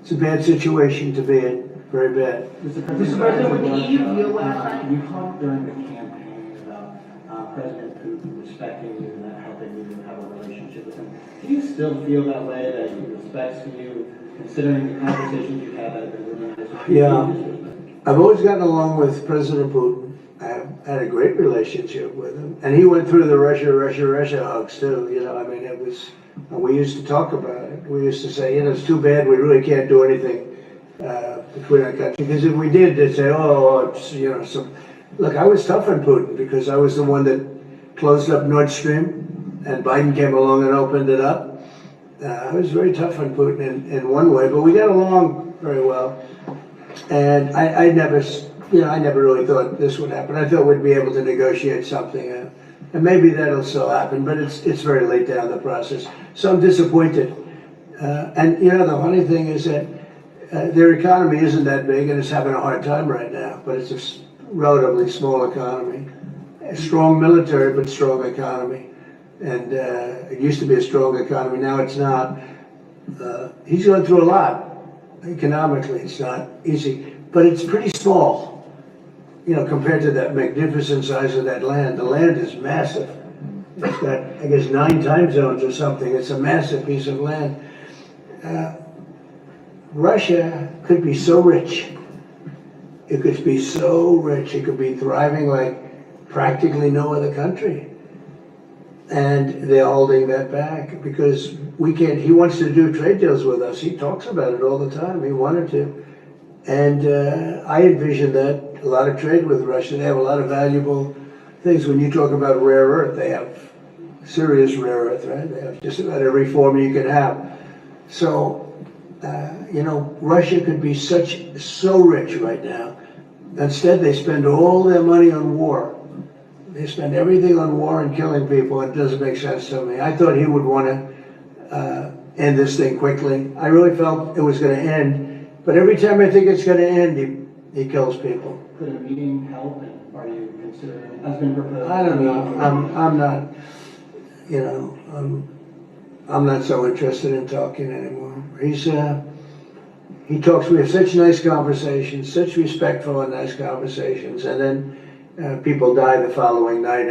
Speaker 2: It's a bad situation to be in, very bad.
Speaker 6: Mr. President, would the EU deal with that? You talked during the campaign about President Putin respecting you and that helping you have a relationship with him. Do you still feel that way, that he respects you, considering the conversations you've had that have been really nice?
Speaker 2: Yeah, I've always gotten along with President Putin. I've had a great relationship with him, and he went through the Russia hugs too. You know, I mean, it was. We used to talk about it. We used to say, you know, it's too bad we really can't do anything between our countries, because if we did, they'd say, oh, it's, you know, some. Look, I was tough on Putin because I was the one that closed up Nord Stream, and Biden came along and opened it up. I was very tough on Putin in one way, but we got along very well. And I never really thought this would happen. I thought we'd be able to negotiate something, and maybe that'll still happen, but it's very late down the process. So I'm disappointed. And you know, the funny thing is that their economy isn't that big, and it's having a hard time right now, but it's a relatively small economy. A strong military, but strong economy. And it used to be a strong economy, now it's not. He's going through a lot. Economically, it's not easy, but it's pretty small, you know, compared to that magnificent size of that land. The land is massive. It's got, I guess, 9 time zones or something. It's a massive piece of land. Russia could be so rich. It could be so rich. It could be thriving like practically no other country. And they're holding that back because we can't. He wants to do trade deals with us. He talks about it all the time. He wanted to. And I envision that a lot of trade with Russia. They have a lot of valuable things. When you talk about rare earth, they have serious rare earth, right? They have just about every form you can have. So, you know, Russia could be so rich right now. Instead, they spend all their money on war. They spend everything on war and killing people. It doesn't make sense to me. I thought he would want to end this thing quickly. I really felt it was going to end. But every time I think it's going to end, he kills people.
Speaker 6: Could a meeting help? And are you considering, has been proposed?
Speaker 2: I don't know. I'm not. you know, I'm not so interested in talking anymore. He talks, we have such nice conversations, such respectful and nice conversations, and then people die the following night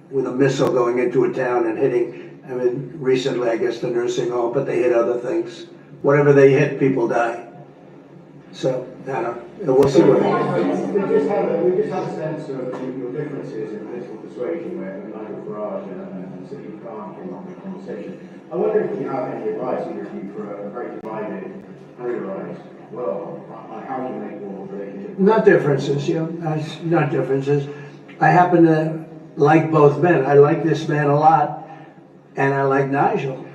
Speaker 2: with a missile going into a town and hitting, I mean, recently, I guess, the nursing home, but they hit other things. Whatever they hit, people die. So, I don't know, we'll see what happens.
Speaker 4: We just had a sense of your differences in political persuasion where Nigel Farage and Steve Khan came up with a conversation. I wonder if you have any advice in your view for a very divided, polarized world on how you make all relationships?
Speaker 2: Not differences, you know, not differences. I happen to like both men. I like this man a lot, and I like Nigel.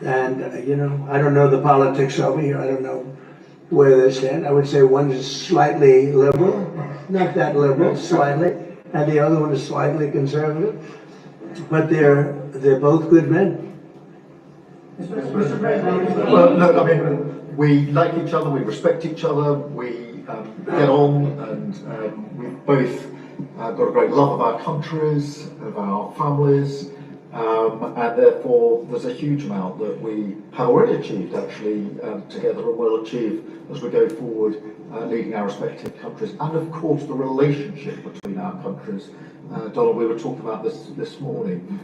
Speaker 2: And, you know, I don't know the politics over here. I don't know where they stand. I would say one is slightly liberal, not that liberal, slightly, and the other one is slightly conservative. But they're both good men.
Speaker 10: Mr. President.
Speaker 1: Well, no, I mean, we like each other, we respect each other, we get on, and we've both got a great love of our countries, of our families, and therefore there's a huge amount that we have already achieved actually together and will achieve as we go forward, leading our respective countries, and of course the relationship between our countries. Donald, we were talking about this morning,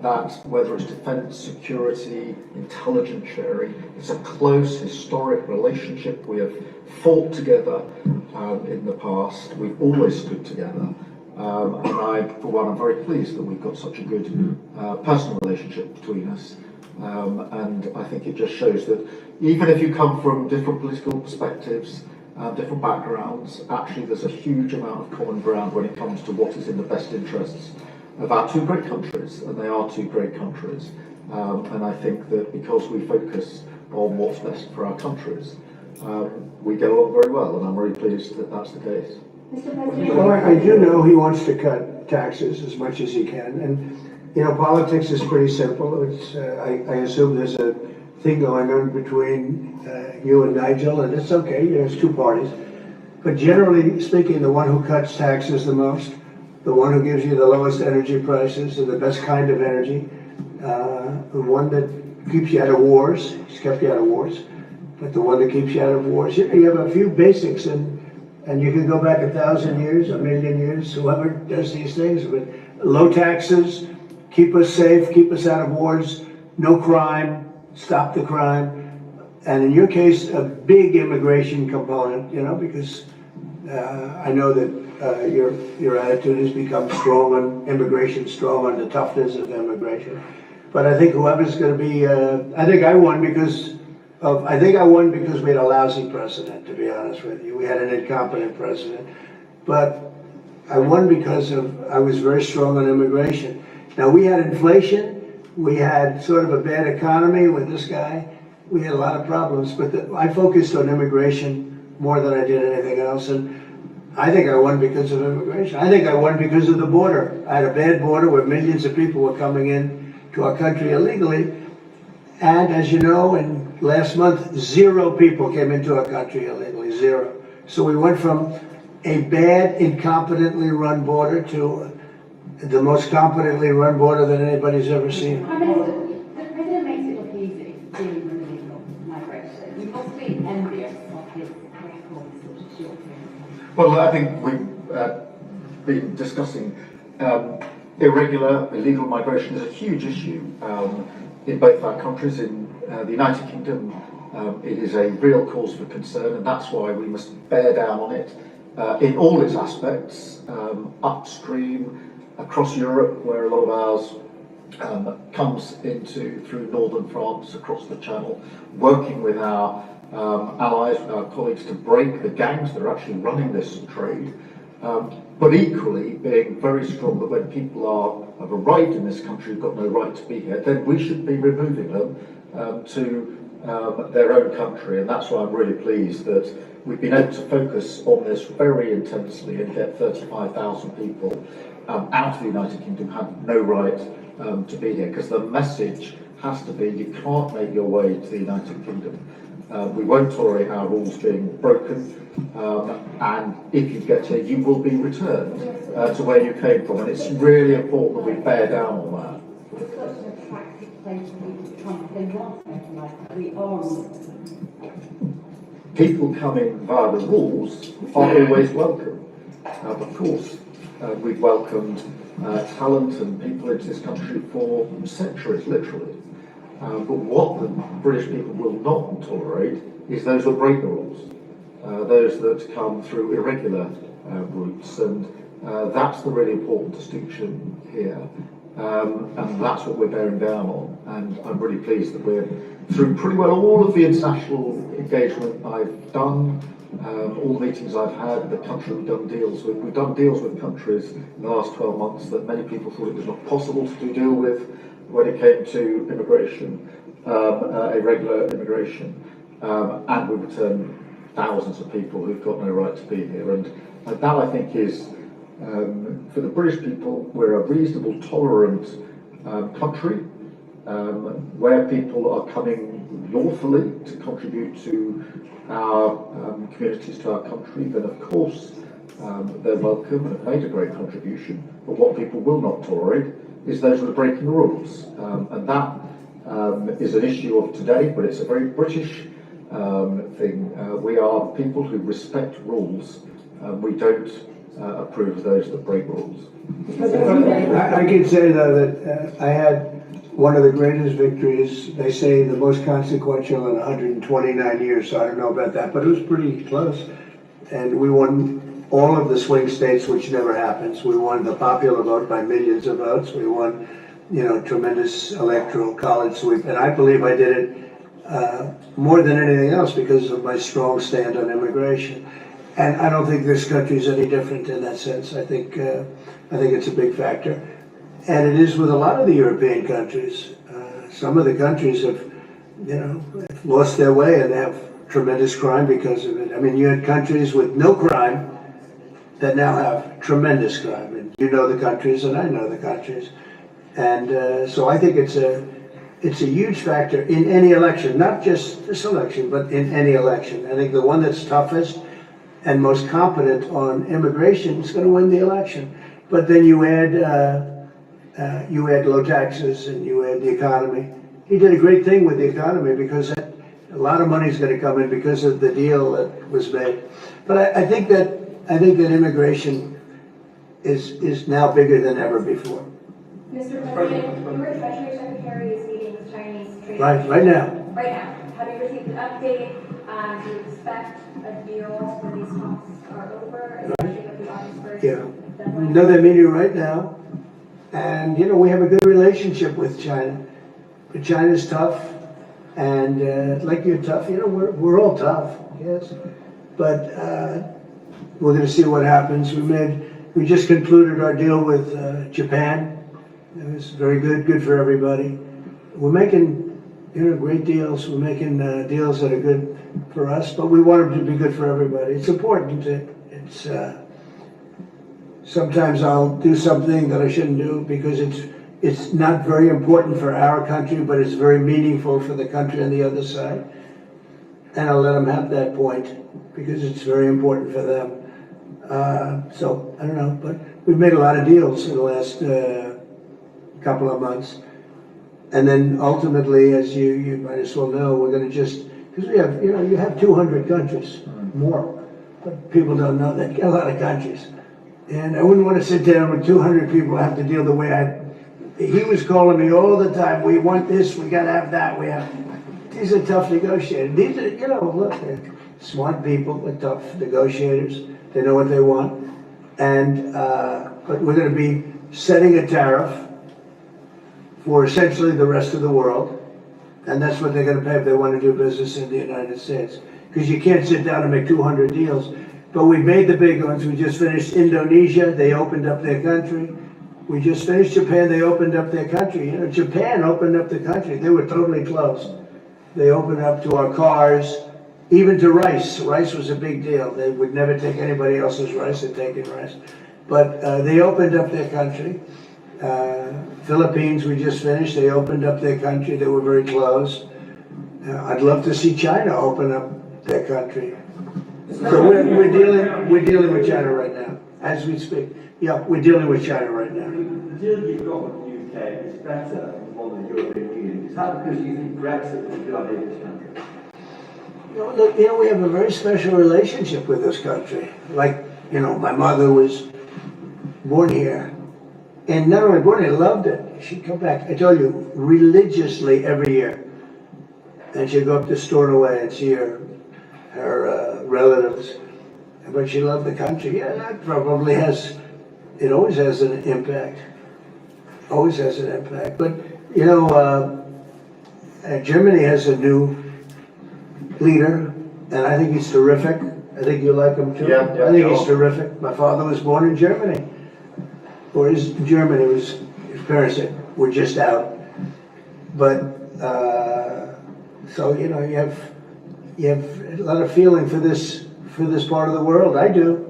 Speaker 1: that whether it's defence, security, intelligence sharing, it's a close historic relationship. We have fought together in the past, we've always stood together. And I, for one, am very pleased that we've got such a good personal relationship between us. And I think it just shows that even if you come from different political perspectives, different backgrounds, actually there's a huge amount of common ground when it comes to what is in the best interests of our two great countries, and they are two great countries. And I think that because we focus on what's best for our countries, we get along very well, and I'm very pleased that that's the case.
Speaker 3: Mr. President.
Speaker 2: Well, I do know he wants to cut taxes as much as he can, and you know, politics is pretty simple. It's I assume there's a thing going on between you and Nigel, and it's okay. You know, it's two parties, but generally speaking, the one who cuts taxes the most, the one who gives you the lowest energy prices and the best kind of energy, the one that keeps you out of wars. He's kept you out of wars, but the one that keeps you out of wars. You have a few basics and you can go back 1,000 years, 1,000,000 years, whoever does these things, but low taxes, keep us safe, keep us out of wars, no crime, stop the crime, and in your case, a big immigration component, you know, because I know that your attitude has become strong on immigration, strong on the toughness of immigration. But I think whoever's going to be, I think I won because we had a lousy president, to be honest with you. We had an incompetent president. But I won because I was very strong on immigration. Now, we had inflation. We had sort of a bad economy with this guy. We had a lot of problems. But I focused on immigration more than I did anything else. And I think I won because of immigration. I think I won because of the border. I had a bad border where millions of people were coming in to our country illegally. And as you know, last month, 0 people came into our country illegally, 0. So we went from a bad, incompetently run border to the most competently run border that anybody's ever seen.
Speaker 9: Prime Minister, the President makes it look easy dealing with illegal migration. You must be envious of his record, such as your thing.
Speaker 1: Well, I think we've been discussing irregular, illegal migration is a huge issue in both our countries. In the United Kingdom, it is a real cause for concern, and that's why we must bear down on it in all its aspects, upstream, across Europe, where a lot of ours comes through northern France, across the Channel, working with our allies, with our colleagues to break the gangs that are actually running this trade, but equally being very strong that when people have arrived in this country, who've got no right to be here, then we should be removing them to their own country. And that's why I'm really pleased that we've been able to focus on this very intensely and get 35,000 people out of the United Kingdom who have no right to be here, because the message has to be you can't make your way to the United Kingdom. We won't tolerate our rules being broken, and if you get here, you will be returned to where you came from. And it's really important that we bear down on that.
Speaker 9: say to Trump they want something like rearm.
Speaker 1: People coming via the rules are always welcome. Of course, we've welcomed talent and people into this country for centuries, literally. But what the British people will not tolerate is those that break the rules, those that come through irregular routes, and that's the really important distinction here. And that's what we're bearing down on, and I'm really pleased that we're through pretty well all of the international engagement I've done, all the meetings I've had, the country we've done deals with. We've done deals with countries in the last 12 months that many people thought it was not possible to do deal with when it came to immigration, irregular immigration, and we returned thousands of people who've got no right to be here. And that, I think, is for the British people, we're a reasonable, tolerant country where people are coming lawfully to contribute to our communities, to our country. Then, of course, they're welcome and have made a great contribution. But what people will not tolerate is those that are breaking the rules. And that is an issue of today, but it's a very British thing. We are people who respect rules. We don't approve of those that break rules.
Speaker 2: I can say, though, that I had one of the greatest victories, they say the most consequential in 129 years, so I don't know about that, but it was pretty close. And we won all of the swing states, which never happens. We won the popular vote by millions of votes. We won, tremendous electoral college sweep. And I believe I did it more than anything else because of my strong stand on immigration. And I don't think this country is any different in that sense. I think it's a big factor. And it is with a lot of the European countries. Some of the countries have, lost their way and have tremendous crime because of it. I mean, you had countries with no crime that now have tremendous crime. And you know the countries and I know the countries. And so I think it's a huge factor in any election, not just this election, but in any election. I think the one that's toughest and most competent on immigration is going to win the election. But then you add low taxes and you add the economy. He did a great thing with the economy because a lot of money is going to come in because of the deal that was made. But I think that immigration is now bigger than ever before.
Speaker 3: Mr. President, your Treasury Secretary is meeting with Chinese trade.
Speaker 2: Right now.
Speaker 3: Right now. Have you received an update? Do you expect a deal when these talks are over, especially with the August 1st deadline?
Speaker 2: No, they're meeting right now. And, we have a good relationship with China. But China's tough. And like you're tough, we're all tough, yes. But we're going to see what happens. We just concluded our deal with Japan. It was very good for everybody. We're making great deals. We're making deals that are good for us, but we want them to be good for everybody. It's important. It's sometimes I'll do something that I shouldn't do because it's not very important for our country, but it's very meaningful for the country on the other side. And I'll let them have that point because it's very important for them. So I don't know, but we've made a lot of deals in the last couple of months. And then ultimately, as you might as well know, we're going to just, because we have, you have 200 countries, more, but people don't know that. You got a lot of countries. And I wouldn't want to sit down with 200 people who have to deal the way he was calling me all the time. We want this, we got to have that, these are tough negotiators. These are, look, they're smart people, they're tough negotiators. They know what they want. And, but we're going to be setting a tariff for essentially the rest of the world. And that's what they're going to pay if they want to do business in the United States. Because you can't sit down and make 200 deals. But we made the big ones. We just finished Indonesia. They opened up their country. We just finished Japan. They opened up their country. Japan opened up the country. They were totally closed. They opened up to our cars, even to rice. Rice was a big deal. They would never take anybody else's rice. They'd take rice. But they opened up their country. Philippines, we just finished. They opened up their country. They were very close. I'd love to see China open up their country. So we're dealing with China right now, as we speak. Yeah, we're dealing with China right now.
Speaker 8: The deal you've got with the UK is better than from the European Union. Is that because you think Brexit was a good idea for this country?
Speaker 2: Look, we have a very special relationship with this country. Like, my mother was born here. And not only born here, loved it. She'd come back, I tell you, religiously every year. And she'd go up to Stornoway and see her relatives. But she loved the country. Yeah, that probably it always has an impact. Always has an impact. But, Germany has a new leader, and I think he's terrific. I think you like him too.
Speaker 1: Yeah,
Speaker 2: I think he's terrific. My father was born in Germany. Or his parents were just out. But, so, you have a lot of feeling for this part of the world. I do.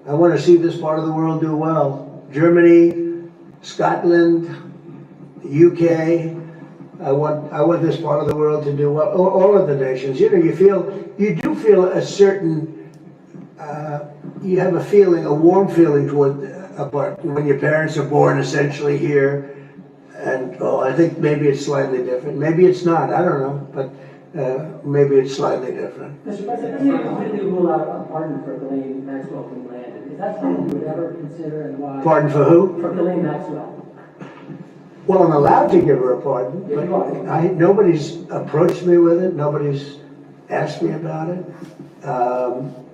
Speaker 2: I want to see this part of the world do well. Germany, Scotland, UK. I want this part of the world to do well. All of the nations. You do feel a certain, you have a warm feeling toward when your parents are born essentially here. And I think maybe it's slightly different. Maybe it's not. I don't know, but maybe it's slightly different.
Speaker 7: Mr. President, doesn't it completely rule out a pardon for Ghislaine Maxwell from Landon? Is that something you would ever consider, and why?
Speaker 2: Pardon for who?
Speaker 7: For Ghislaine Maxwell.
Speaker 2: Well, I'm allowed to give her a pardon, but nobody's approached me with it. Nobody's asked me about it.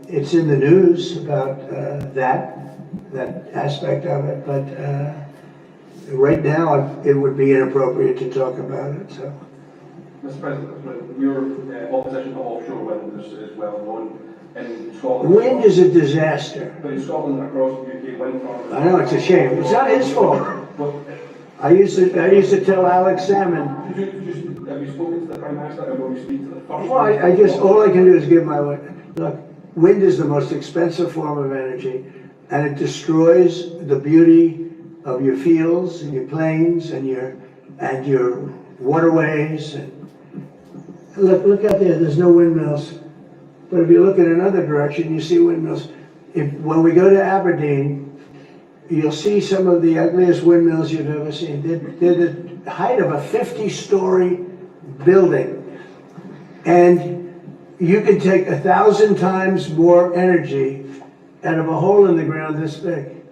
Speaker 2: It's in the news about that aspect of it, but right now it would be inappropriate to talk about it. So,
Speaker 11: Mr. President, your opposition to offshore wind is well known. In Scotland,
Speaker 2: wind is a disaster.
Speaker 11: But in Scotland, across the UK, wind farms.
Speaker 2: I know, it's a shame. It's not his fault. I used to tell Alex Salmon.
Speaker 11: Have you spoken to the Prime Minister, and will you speak to the First?
Speaker 2: Well, all I can do is give my look. Wind is the most expensive form of energy, and it destroys the beauty of your fields and your plains and your waterways. And look out there. There's no windmills, but if you look in another direction, you see windmills. When we go to Aberdeen, you'll see some of the ugliest windmills you've ever seen. They're the height of a 50-story building. And you can take 1,000 times more energy out of a hole in the ground this big.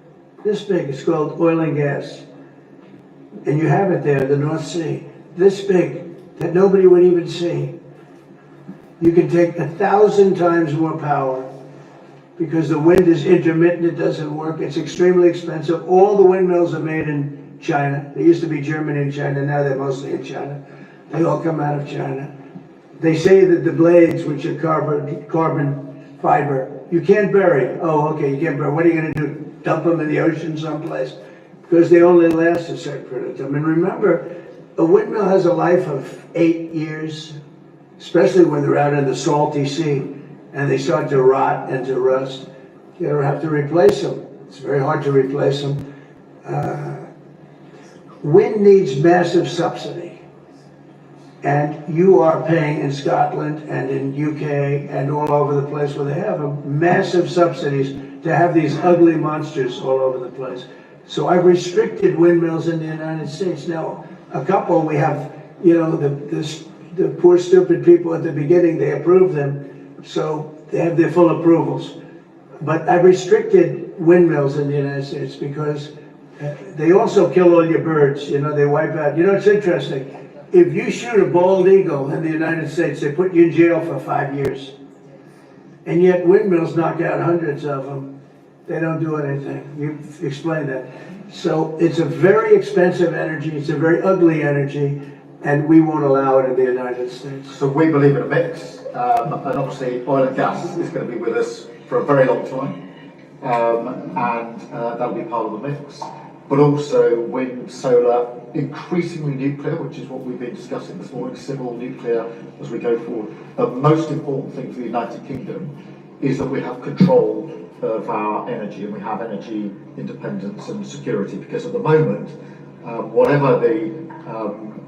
Speaker 2: This big. It's called oil and gas. And you have it there, the North Sea. This big, that nobody would even see. You can take 1,000 times more power. Because the wind is intermittent, it doesn't work, it's extremely expensive. All the windmills are made in China. They used to be Germany and China, now they're mostly in China. They all come out of China. They say that the blades, which are carbon fiber, you can't bury. Oh, okay, you can't bury. What are you going to do? Dump them in the ocean someplace? Because they only last a certain period of time. And remember, a windmill has a life of 8 years, especially when they're out in the salty sea. And they start to rot and to rust. You don't have to replace them. It's very hard to replace them. Wind needs massive subsidy. And you are paying in Scotland and in UK and all over the place where they have them, massive subsidies to have these ugly monsters all over the place. So I've restricted windmills in the United States. Now, a couple we have, the poor stupid people at the beginning, they approve them. So they have their full approvals. But I've restricted windmills in the United States because they also kill all your birds. They wipe out. It's interesting. If you shoot a bald eagle in the United States, they put you in jail for 5 years. And yet windmills knock out hundreds of them. They don't do anything. You explained that. So it's a very expensive energy. It's a very ugly energy. And we won't allow it in the United States.
Speaker 1: So we believe in a mix. And obviously oil and gas is going to be with us for a very long time, and that'll be part of the mix. But also wind, solar, increasingly nuclear, which is what we've been discussing this morning, civil nuclear as we go forward. The most important thing for the United Kingdom is that we have control of our energy and we have energy independence and security, because at the moment, whatever the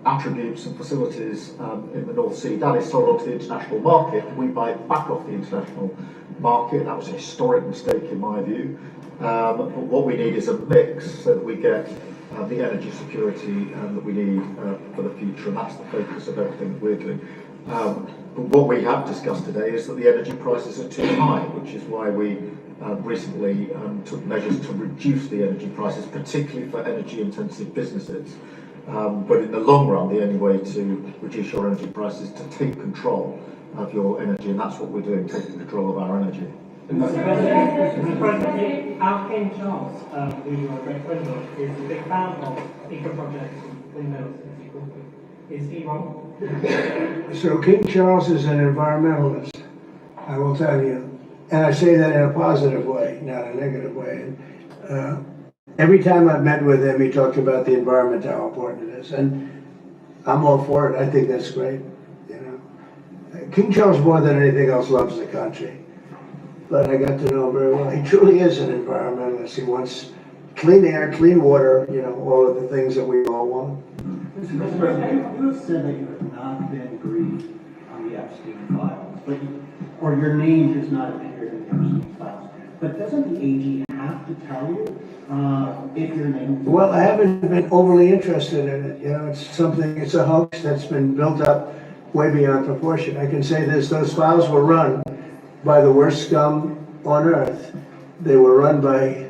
Speaker 1: attributes and facilities in the North Sea, that is sold onto the international market. We buy it back off the international market. That was a historic mistake in my view. But what we need is a mix so that we get the energy security that we need for the future, and that's the focus of everything that we're doing. But what we have discussed today is that the energy prices are too high, which is why we recently took measures to reduce the energy prices, particularly for energy-intensive businesses. But in the long run, the only way to reduce your energy prices is to take control of your energy, and that's what we're doing, taking control of our energy.
Speaker 7: Mr. President, our King Charles, who you are a great friend of, is a big fan of eco-projects and windmills, as you call them. Is he wrong?
Speaker 2: So King Charles is an environmentalist, I will tell you. And I say that in a positive way, not a negative way. Every time I've met with him, he talked about the environment, how important it is. And I'm all for it. I think that's great. King Charles, more than anything else, loves the country. But I got to know him very well. He truly is an environmentalist. He wants clean air, clean water, all of the things that we all want.
Speaker 6: Mr. President, you have said that you have not been briefed on the Epstein files, or your name does not appear in the Epstein files. But doesn't the AG have to tell you if your name?
Speaker 2: Well, I haven't been overly interested in it. It's a hoax that's been built up way beyond proportion. I can say this: those files were run by the worst scum on earth. They were run by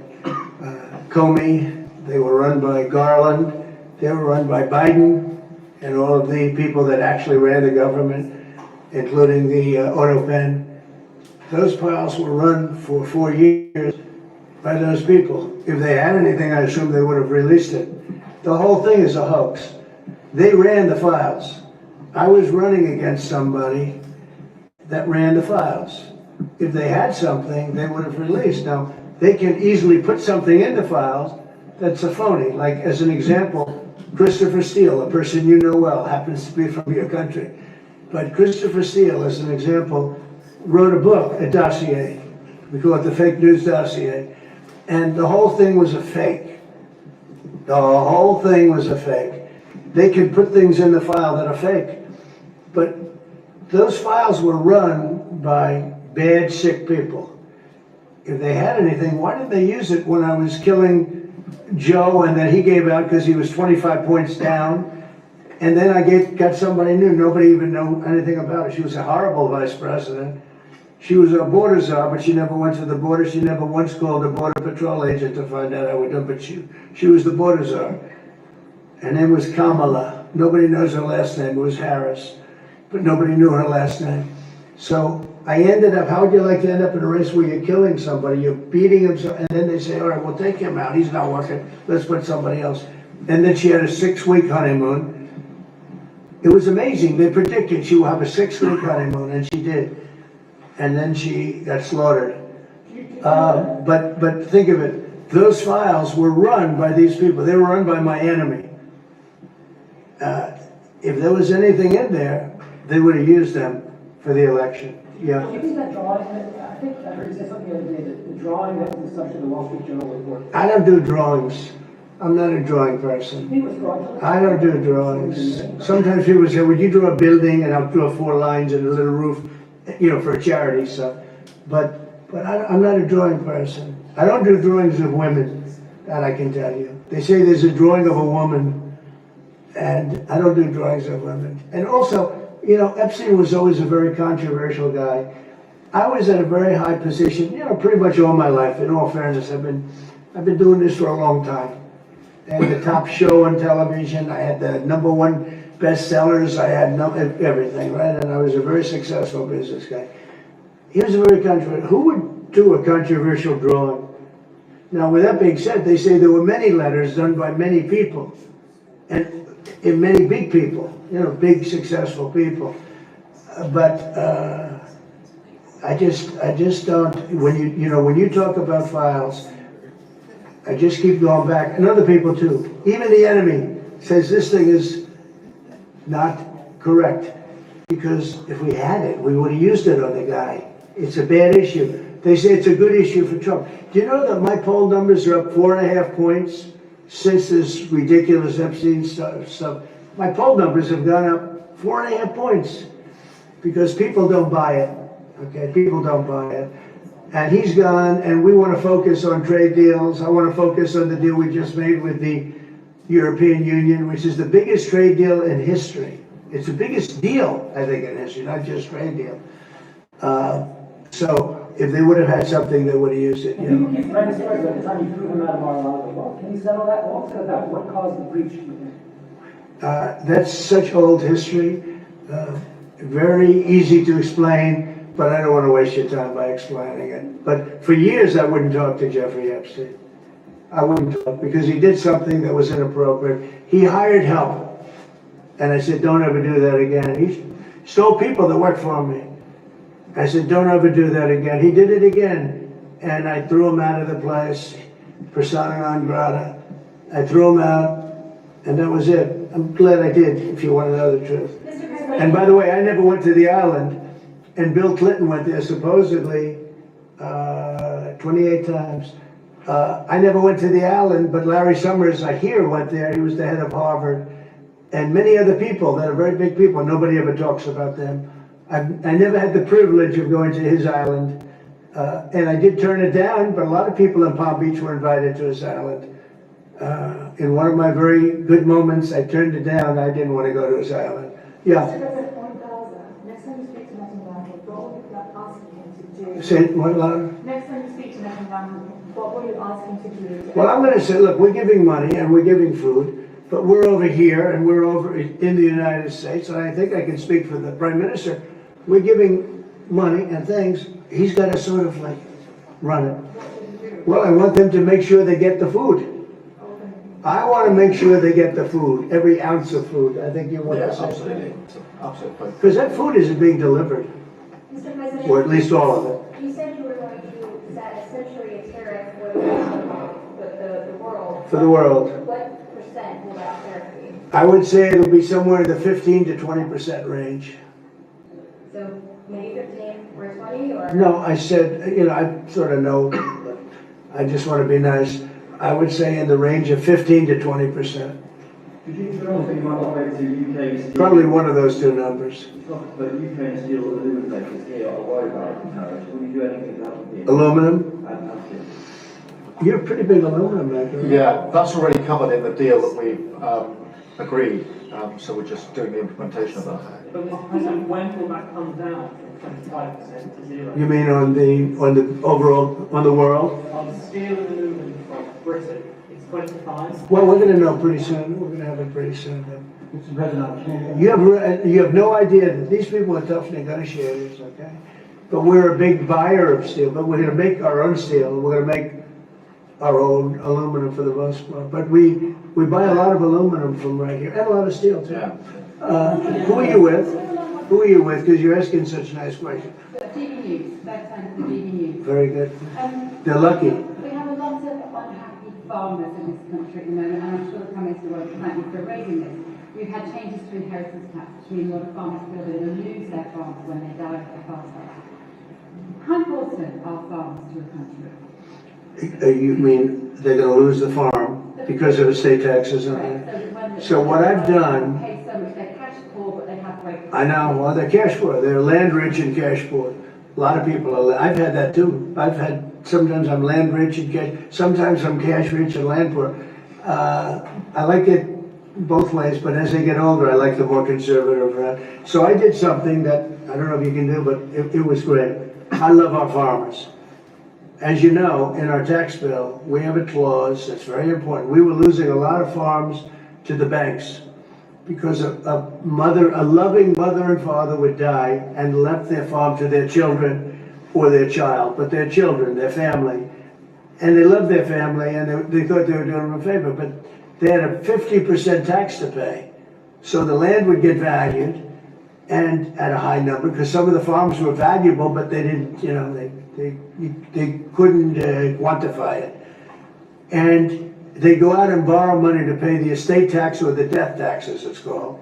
Speaker 2: Comey. They were run by Garland. They were run by Biden and all of the people that actually ran the government, including the auto pen. Those files were run for 4 years by those people. If they had anything, I assume they would have released it. The whole thing is a hoax. They ran the files. I was running against somebody that ran the files. If they had something, they would have released. Now, they can easily put something in the files that's a phony. Like, as an example, Christopher Steele, a person you know well, happens to be from your country. But Christopher Steele, as an example, wrote a book, a dossier. We call it the fake news dossier. And the whole thing was a fake. The whole thing was a fake. They can put things in the file that are fake. But those files were run by bad, sick people. If they had anything, why did they use it when I was killing Joe and then he gave out because he was 25 points down? And then I got somebody new. Nobody even knew anything about it. She was a horrible vice president. She was a border czar, but she never went to the border. She never once called a border patrol agent to find out how we're done, but she was the border czar. Her name was Kamala. Nobody knows her last name. It was Harris, but nobody knew her last name. So I ended up, how would you like to end up in a race where you're killing somebody, you're beating him, and then they say, all right, we'll take him out. He's not working. Let's put somebody else. And then she had a 6-week honeymoon. It was amazing. They predicted she would have a 6-week honeymoon, and she did. And then she got slaughtered. But think of it. Those files were run by these people. They were run by my enemy. If there was anything in there, they would have used them for the election. Yeah.
Speaker 7: Do you think that drawing, I think I heard you say something the other day, that the drawing that was the subject of the Wall Street Journal report.
Speaker 2: I don't do drawings. I'm not a drawing person.
Speaker 7: He was drawing.
Speaker 2: I don't do drawings. Sometimes people say, would you draw a building? And I'll draw 4 lines and a little roof, for a charity stuff. But I'm not a drawing person. I don't do drawings of women, that I can tell you. They say there's a drawing of a woman, and I don't do drawings of women. And also, Epstein was always a very controversial guy. I was at a very high position, pretty much all my life. In all fairness, I've been doing this for a long time. I had the top show on television. I had the #1 bestsellers. I had everything, right? And I was a very successful business guy. He was a very controversial. Who would do a controversial drawing? Now, with that being said, they say there were many letters done by many people, and many big people, big successful people. But I just don't. When you talk about files, I just keep going back, and other people too. Even the enemy says this thing is not correct, because if we had it, we would have used it on the guy. It's a bad issue. They say it's a good issue for Trump. Do you know that my poll numbers are up 4.5 points since this ridiculous Epstein stuff? My poll numbers have gone up 4.5 points because people don't buy it. Okay, people don't buy it. And he's gone, and we want to focus on trade deals. I want to focus on the deal we just made with the European Union, which is the biggest trade deal in history. It's the biggest deal, I think, in history, not just trade deal. So if they would have had something, they would have used it.
Speaker 13: You Prime Minister, at the time you threw him out of Mar-a-Lago, well, can you settle that? What was that? What caused the breach?
Speaker 2: That's such old history, very easy to explain, but I don't want to waste your time by explaining it. But for years, I wouldn't talk to Jeffrey Epstein. I wouldn't talk because he did something that was inappropriate. He hired help, and I said, don't ever do that again. He stole people that worked for me. I said, don't ever do that again. He did it again, and I threw him out of the place, persona non grata. I threw him out, and that was it. I'm glad I did, if you want to know the truth. And by the way, I never went to the island, and Bill Clinton went there supposedly 28 times. I never went to the island, but Larry Summers, I hear, went there. He was the head of Harvard. And many other people that are very big people. Nobody ever talks about them. I never had the privilege of going to his island. And I did turn it down, but a lot of people in Palm Beach were invited to his island. In one of my very good moments, I turned it down. I didn't want to go to his island. Yeah.
Speaker 3: On Gaza, next time you speak to Netanyahu, what will you ask him to do?
Speaker 2: Say it what louder?
Speaker 3: Next time you speak to Netanyahu, what will you ask him to do?
Speaker 2: Well, I'm going to say, look, we're giving money and we're giving food, but we're over here and we're over in the United States, and I think I can speak for the Prime Minister. We're giving money and things. He's got to sort of like run it. Well, I want them to make sure they get the food. I want to make sure they get the food, every ounce of food. I think you want to say.
Speaker 1: Absolutely. Absolutely.
Speaker 2: Because that food isn't being delivered,
Speaker 3: Mr. President,
Speaker 2: or at least all of it.
Speaker 3: you said you were going to set essentially a tariff for the world.
Speaker 2: For the world.
Speaker 3: What percent will that tariff be?
Speaker 2: I would say it'll be somewhere in the 15 to 20% range.
Speaker 3: So maybe 15 or 20 or?
Speaker 2: No, I said, I sort of know, but I just want to be nice. I would say in the range of 15 to 20%.
Speaker 8: Could you also think about what way to UK steel?
Speaker 2: Probably one of those two numbers.
Speaker 8: But UK and steel aluminum makers here are worried about tariffs. Will you do anything that would be?
Speaker 2: Aluminum?
Speaker 8: And steel.
Speaker 2: You're a pretty big aluminum maker.
Speaker 1: Yeah, that's already covered in the deal that we've agreed. So we're just doing the implementation of that.
Speaker 7: But Mr. President, when will that come down from 25% to 0?
Speaker 2: You mean on the overall, on the world?
Speaker 7: On steel and aluminum from Britain, it's 25.
Speaker 2: Well, we're going to know pretty soon. We're going to have it pretty soon.
Speaker 6: Mr. President,
Speaker 2: You have no idea that these people are tough negotiators, okay? But we're a big buyer of steel, but we're going to make our own steel. We're going to make our own aluminum for the most part. But we buy a lot of aluminum from right here, and a lot of steel too.
Speaker 1: Yeah.
Speaker 2: Who are you with? Who are you with? Because you're asking such nice questions.
Speaker 9: TV News, that time for TV News.
Speaker 2: Very good. They're lucky.
Speaker 9: We have a lot of unhappy farmers in this country at the moment, and I'm sure the Prime Minister won't thank you for raising this. We've had changes to inheritance tax, which mean a lot of farmers feel they will lose their farms when they die of their father. How important are farmers to a country?
Speaker 2: You mean they're going to lose the farm because of estate taxes on it? So what I've done,
Speaker 9: Pay so much, they're cash poor, but they have great.
Speaker 2: I know, well, they're cash poor. They're land rich and cash poor. A lot of people are. I've had that too. Sometimes I'm land rich and cash. Sometimes I'm cash rich and land poor. I like it both ways, but as they get older, I like the more conservative route. So I did something that I don't know if you can do, but it was great. I love our farmers. As you know, in our tax bill, we have a clause that's very important. We were losing a lot of farms to the banks because a loving mother and father would die and left their farm to their children or their child, but their children, their family. And they loved their family and they thought they were doing them a favor, but they had a 50% tax to pay. So the land would get valued and at a high number, because some of the farms were valuable, but they didn't, they couldn't quantify it. And they go out and borrow money to pay the estate tax or the death tax, as it's called.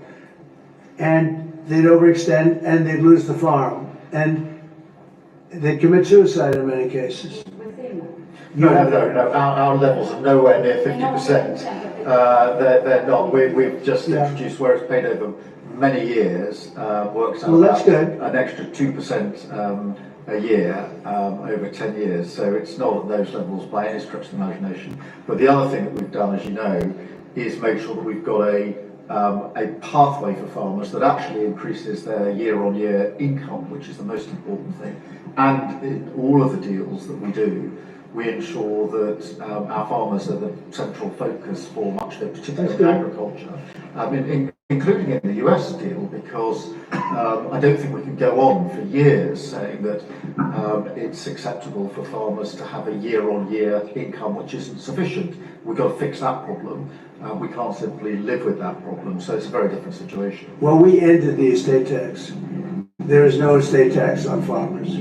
Speaker 2: And they'd overextend and they'd lose the farm. And they'd commit suicide in many cases.
Speaker 1: No, our levels are nowhere near 50%. They're not. We've just introduced where it's paid over many years, works out
Speaker 2: that's good.
Speaker 1: An extra 2% a year over 10 years. So it's not at those levels by any stretch of the imagination. But the other thing that we've done, as you know, is make sure that we've got a pathway for farmers that actually increases their year-on-year income, which is the most important thing. And in all of the deals that we do, we ensure that our farmers are the central focus for much of it, particularly in agriculture, including in the US deal, because I don't think we can go on for years saying that it's acceptable for farmers to have a year-on-year income which isn't sufficient. We've got to fix that problem. We can't simply live with that problem, so it's a very different situation.
Speaker 2: Well, we ended the estate tax. There is no estate tax on farmers.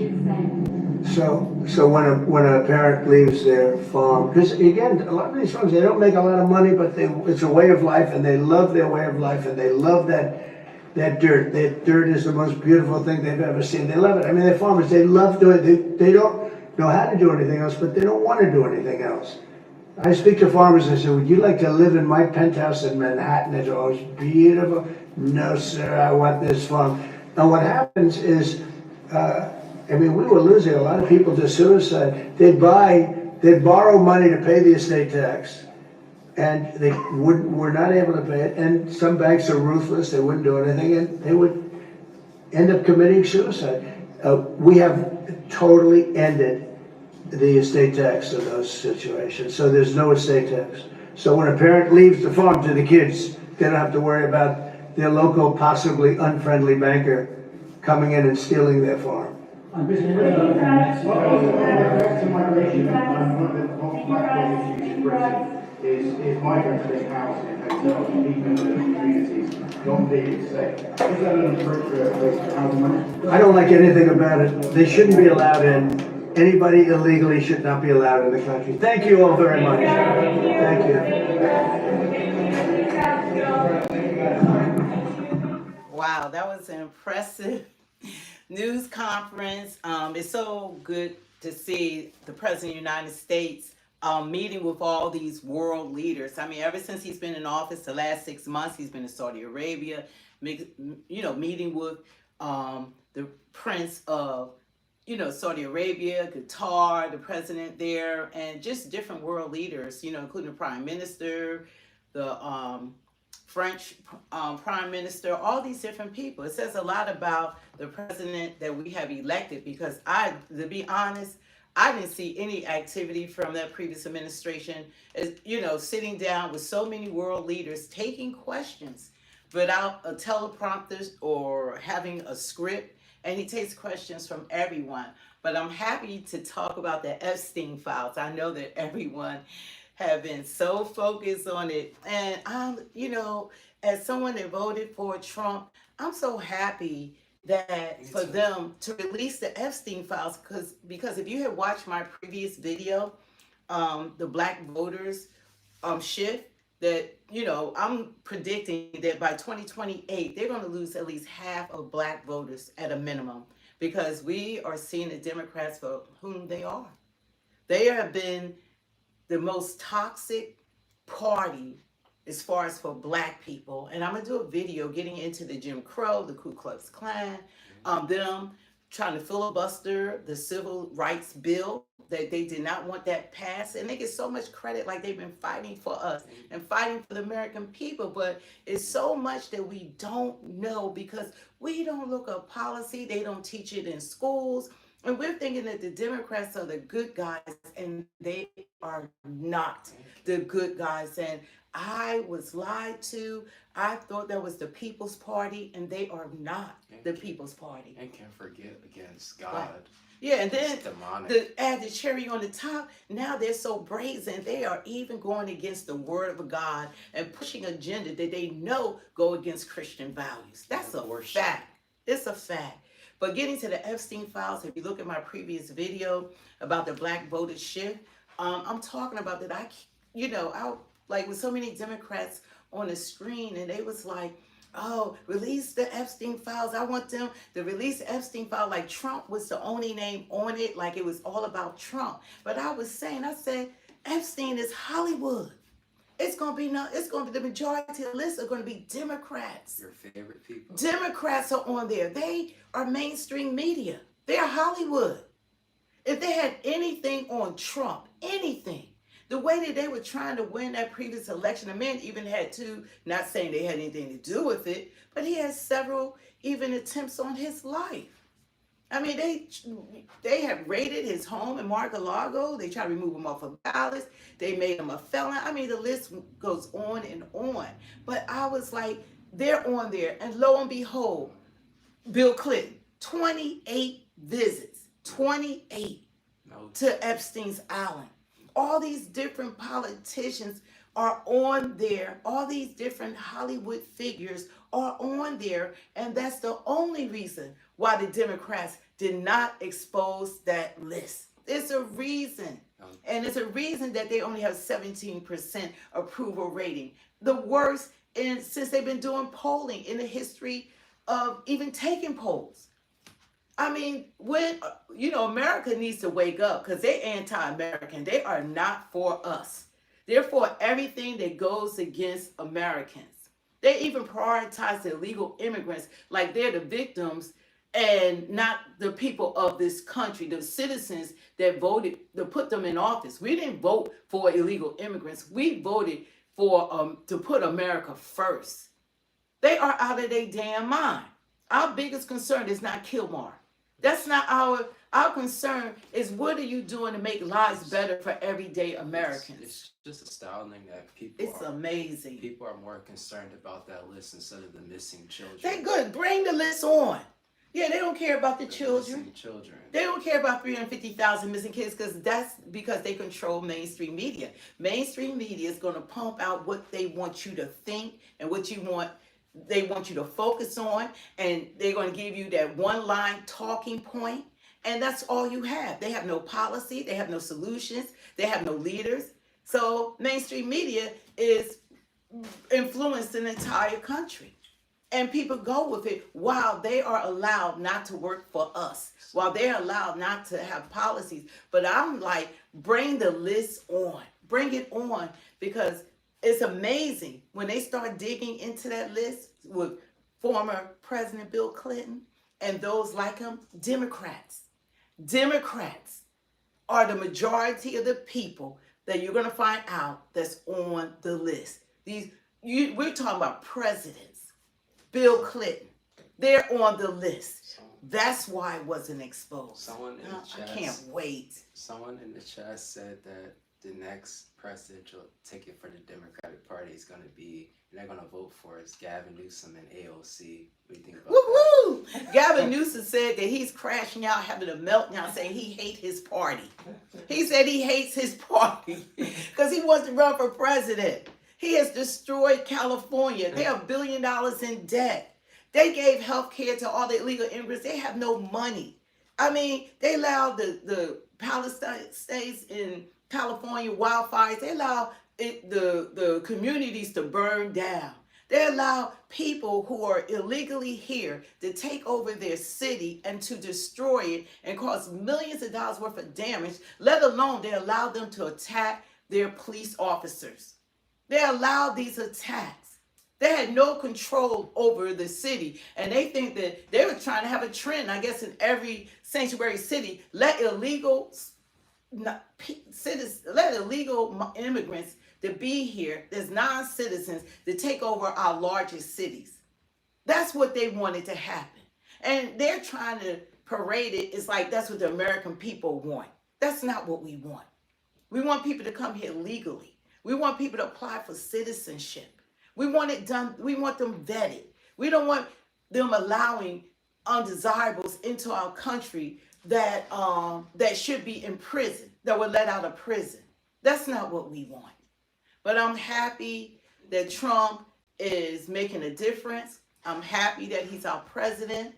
Speaker 2: So when a parent leaves their farm, because again, a lot of these farms, they don't make a lot of money, but it's a way of life, and they love their way of life, and they love that dirt. That dirt is the most beautiful thing they've ever seen. They love it. I mean, they're farmers. They love doing it. They don't know how to do anything else, but they don't want to do anything else. I speak to farmers and I say, would you like to live in my penthouse in Manhattan? It's always beautiful. No, sir, I want this farm. And what happens is, I mean, we were losing a lot of people to suicide. They'd borrow money to pay the estate tax, and they were not able to pay it. And some banks are ruthless; they wouldn't do anything, and they would end up committing suicide. We have totally ended the estate tax in those situations, so there's no estate tax. So when a parent leaves the farm to the kids, they don't have to worry about their local, possibly unfriendly banker coming in and stealing their farm.
Speaker 4: Back to migration, one of the black issues in Britain is migrants being housed in hotels, even though the communities don't feel it's safe. Is that an appropriate place for housing money?
Speaker 2: I don't like anything about it. They shouldn't be allowed in. Anybody illegally should not be allowed in the country. Thank you all very much. Thank
Speaker 14: you. Wow, that was an impressive news conference. It's so good to see the President of the United States meeting with all these world leaders. I mean, ever since he's been in office, the last 6 months, he's been to Saudi Arabia, meeting with the Prince of Saudi Arabia, Qatar, the president there, and just different world leaders, including the Prime Minister, the French Prime Minister, all these different people. It says a lot about the president that we have elected, because to be honest, I didn't see any activity from that previous administration, sitting down with so many world leaders, taking questions without a teleprompter or having a script. And he takes questions from everyone. But I'm happy to talk about the Epstein files. I know that everyone have been so focused on it. And as someone that voted for Trump, I'm so happy that for them to release the Epstein files, because if you had watched my previous video, the Black voters shift, that I'm predicting that by 2028 they're going to lose at least half of Black voters at a minimum, because we are seeing the Democrats for whom they are. They have been the most toxic party as far as for Black people, and I'm gonna do a video getting into the Jim Crow, the Ku Klux Klan, them trying to filibuster the civil rights bill, that they did not want that passed, and they get so much credit like they've been fighting for us and fighting for the American people, but it's so much that we don't know because we don't look up policy, they don't teach it in schools, and we're thinking that the Democrats are the good guys, and they are not the good guys, and I was lied to. I thought that was the People's Party, and they are not the People's Party.
Speaker 15: And can't forget against God. Right.
Speaker 14: Yeah, and then add the cherry on the top, now they're so brazen, they are even going against the word of God and pushing an agenda that they know go against Christian values. That's a fact. It's a fact. But getting to the Epstein files, if you look at my previous video about the Black voter shift, I'm talking about that. I like with so many Democrats on the screen, and they was like, oh, release the Epstein files. I want them to release the Epstein file, like Trump was the only name on it, like it was all about Trump. But I said, Epstein is Hollywood. It's gonna be the majority of the list are gonna be Democrats.
Speaker 15: Your favorite people.
Speaker 14: Democrats are on there. They are mainstream media. They are Hollywood. If they had anything on Trump, anything, The way that they were trying to win that previous election, the man even had two, not saying they had anything to do with it, but he had several even attempts on his life. I mean, they have raided his home in Mar-a-Lago. They tried to remove him off of ballots. They made him a felon. I mean, the list goes on and on. But I was like, they're on there. And lo and behold, Bill Clinton, 28 visits, 28 to Epstein's Island. All these different politicians are on there. All these different Hollywood figures are on there. And that's the only reason why the Democrats did not expose that list. It's a reason. And it's a reason that they only have 17% approval rating. The worst since they've been doing polling in the history of even taking polls. I mean, when, America needs to wake up because they're anti-American. They are not for us. They're for everything that goes against Americans. They even prioritize the illegal immigrants like they're the victims and not the people of this country, the citizens that voted to put them in office. We didn't vote for illegal immigrants. We voted for to put America first. They are out of their damn mind. Our biggest concern is not Kilmar. That's not our concern. Is what are you doing to make lives better for everyday Americans?
Speaker 15: It's just astounding that
Speaker 14: It's amazing.
Speaker 15: People are more concerned about that list instead of the missing children.
Speaker 14: They good. Bring the list on. Yeah, they don't care about the children.
Speaker 15: Missing children.
Speaker 14: They don't care about 350,000 missing kids that's because they control mainstream media. Mainstream media is going to pump out what they want you to think and what they want you to focus on, and they're going to give you that one-line talking point, and that's all you have. They have no policy, they have no solutions, they have no leaders. So mainstream media is influencing the entire country. And people go with it while they are allowed not to work for us, while they're allowed not to have policies. But I'm like, bring the list on. Bring it on, because it's amazing when they start digging into that list with former President Bill Clinton and those like him, Democrats. Democrats are the majority of the people that you're going to find out that's on the list. We're talking about presidents. Bill Clinton, they're on the list. That's why it wasn't exposed. I can't wait.
Speaker 15: Someone in the chat said that the next presidential ticket for the Democratic Party is going to be, and they're going to vote for is Gavin Newsom and AOC. What do you think about
Speaker 14: Woo-hoo! That? Gavin Newsom said that he's crashing out, having a meltdown, saying he hates his party. He said he hates his party because he wants to run for president. He has destroyed California. They have $1 billion in debt. They gave health care to all the illegal immigrants. They have no money. I mean, they allowed the Palestine states in California wildfires. They allow the communities to burn down. They allow people who are illegally here to take over their city and to destroy it and cause millions of dollars worth of damage, let alone they allow them to attack their police officers. They allowed these attacks. They had no control over the city. And they think that they were trying to have a trend, I guess, in every sanctuary city. Let illegal immigrants to be here, there's non-citizens, to take over our largest cities. That's what they wanted to happen. And they're trying to parade it. It's like that's what the American people want. That's not what we want. We want people to come here legally. We want people to apply for citizenship. We want it done. We want them vetted. We don't want them allowing undesirables into our country that should be in prison, that were let out of prison. That's not what we want. But I'm happy that Trump is making a difference. I'm happy that he's our president.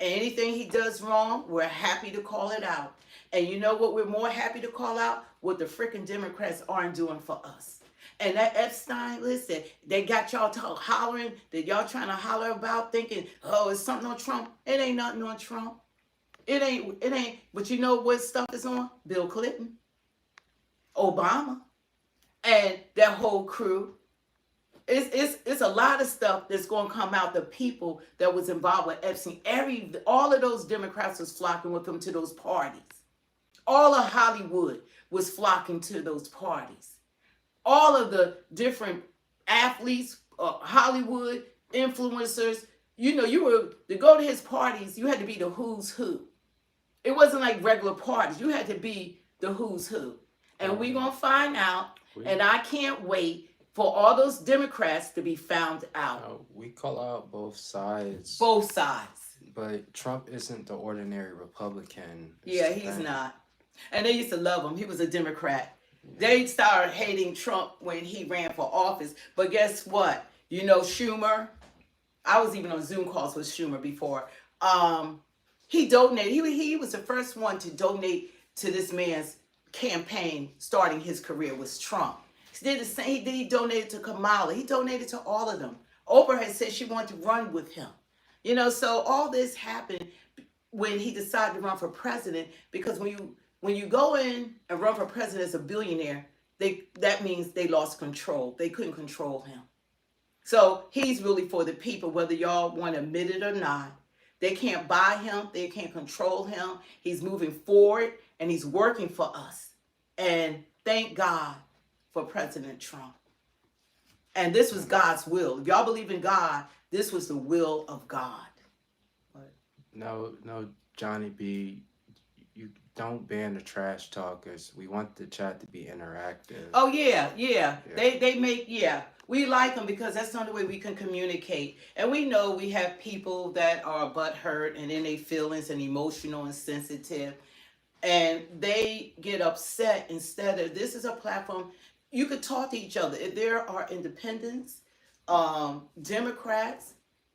Speaker 14: Anything he does wrong, we're happy to call it out. And you know what we're more happy to call out? What the freaking Democrats aren't doing for us. And that Epstein list that they got y'all hollering, that y'all trying to holler about, thinking, oh, it's something on Trump. It ain't nothing on Trump. It ain't. But you know what stuff is on? Bill Clinton, Obama, and that whole crew. It's a lot of stuff that's going to come out. The people that was involved with Epstein, all of those Democrats was flocking with them to those parties. All of Hollywood was flocking to those parties. All of the different athletes, Hollywood influencers, you were to go to his parties, you had to be the who's who. It wasn't like regular parties. You had to be the who's who. And we're going to find out, and I can't wait for all those Democrats to be found out.
Speaker 15: We call out both sides.
Speaker 14: Both sides.
Speaker 15: But Trump isn't the ordinary Republican.
Speaker 14: Yeah, he's not. And they used to love him. He was a Democrat. They started hating Trump when he ran for office. But guess what? Schumer, I was even on Zoom calls with Schumer before. He donated. He was the first one to donate to this man's campaign starting his career was Trump. He did the same. He donated to Kamala. He donated to all of them. Oprah had said she wanted to run with him. So all this happened when he decided to run for president, because when you go in and run for president as a billionaire, that means they lost control. They couldn't control him. So he's really for the people, whether y'all want to admit it or not. They can't buy him. They can't control him. He's moving forward and he's working for us. And thank God for President Trump. And this was God's will. If y'all believe in God, this was the will of God.
Speaker 15: No, Johnny B, you don't ban the trash talkers. We want the chat to be interactive.
Speaker 14: Oh, yeah. They make, we like them because that's the only way we can communicate. And we know we have people that are butthurt and in their feelings and emotional and sensitive. And they get upset instead of, this is a platform, you could talk to each other. If there are independents, Democrats,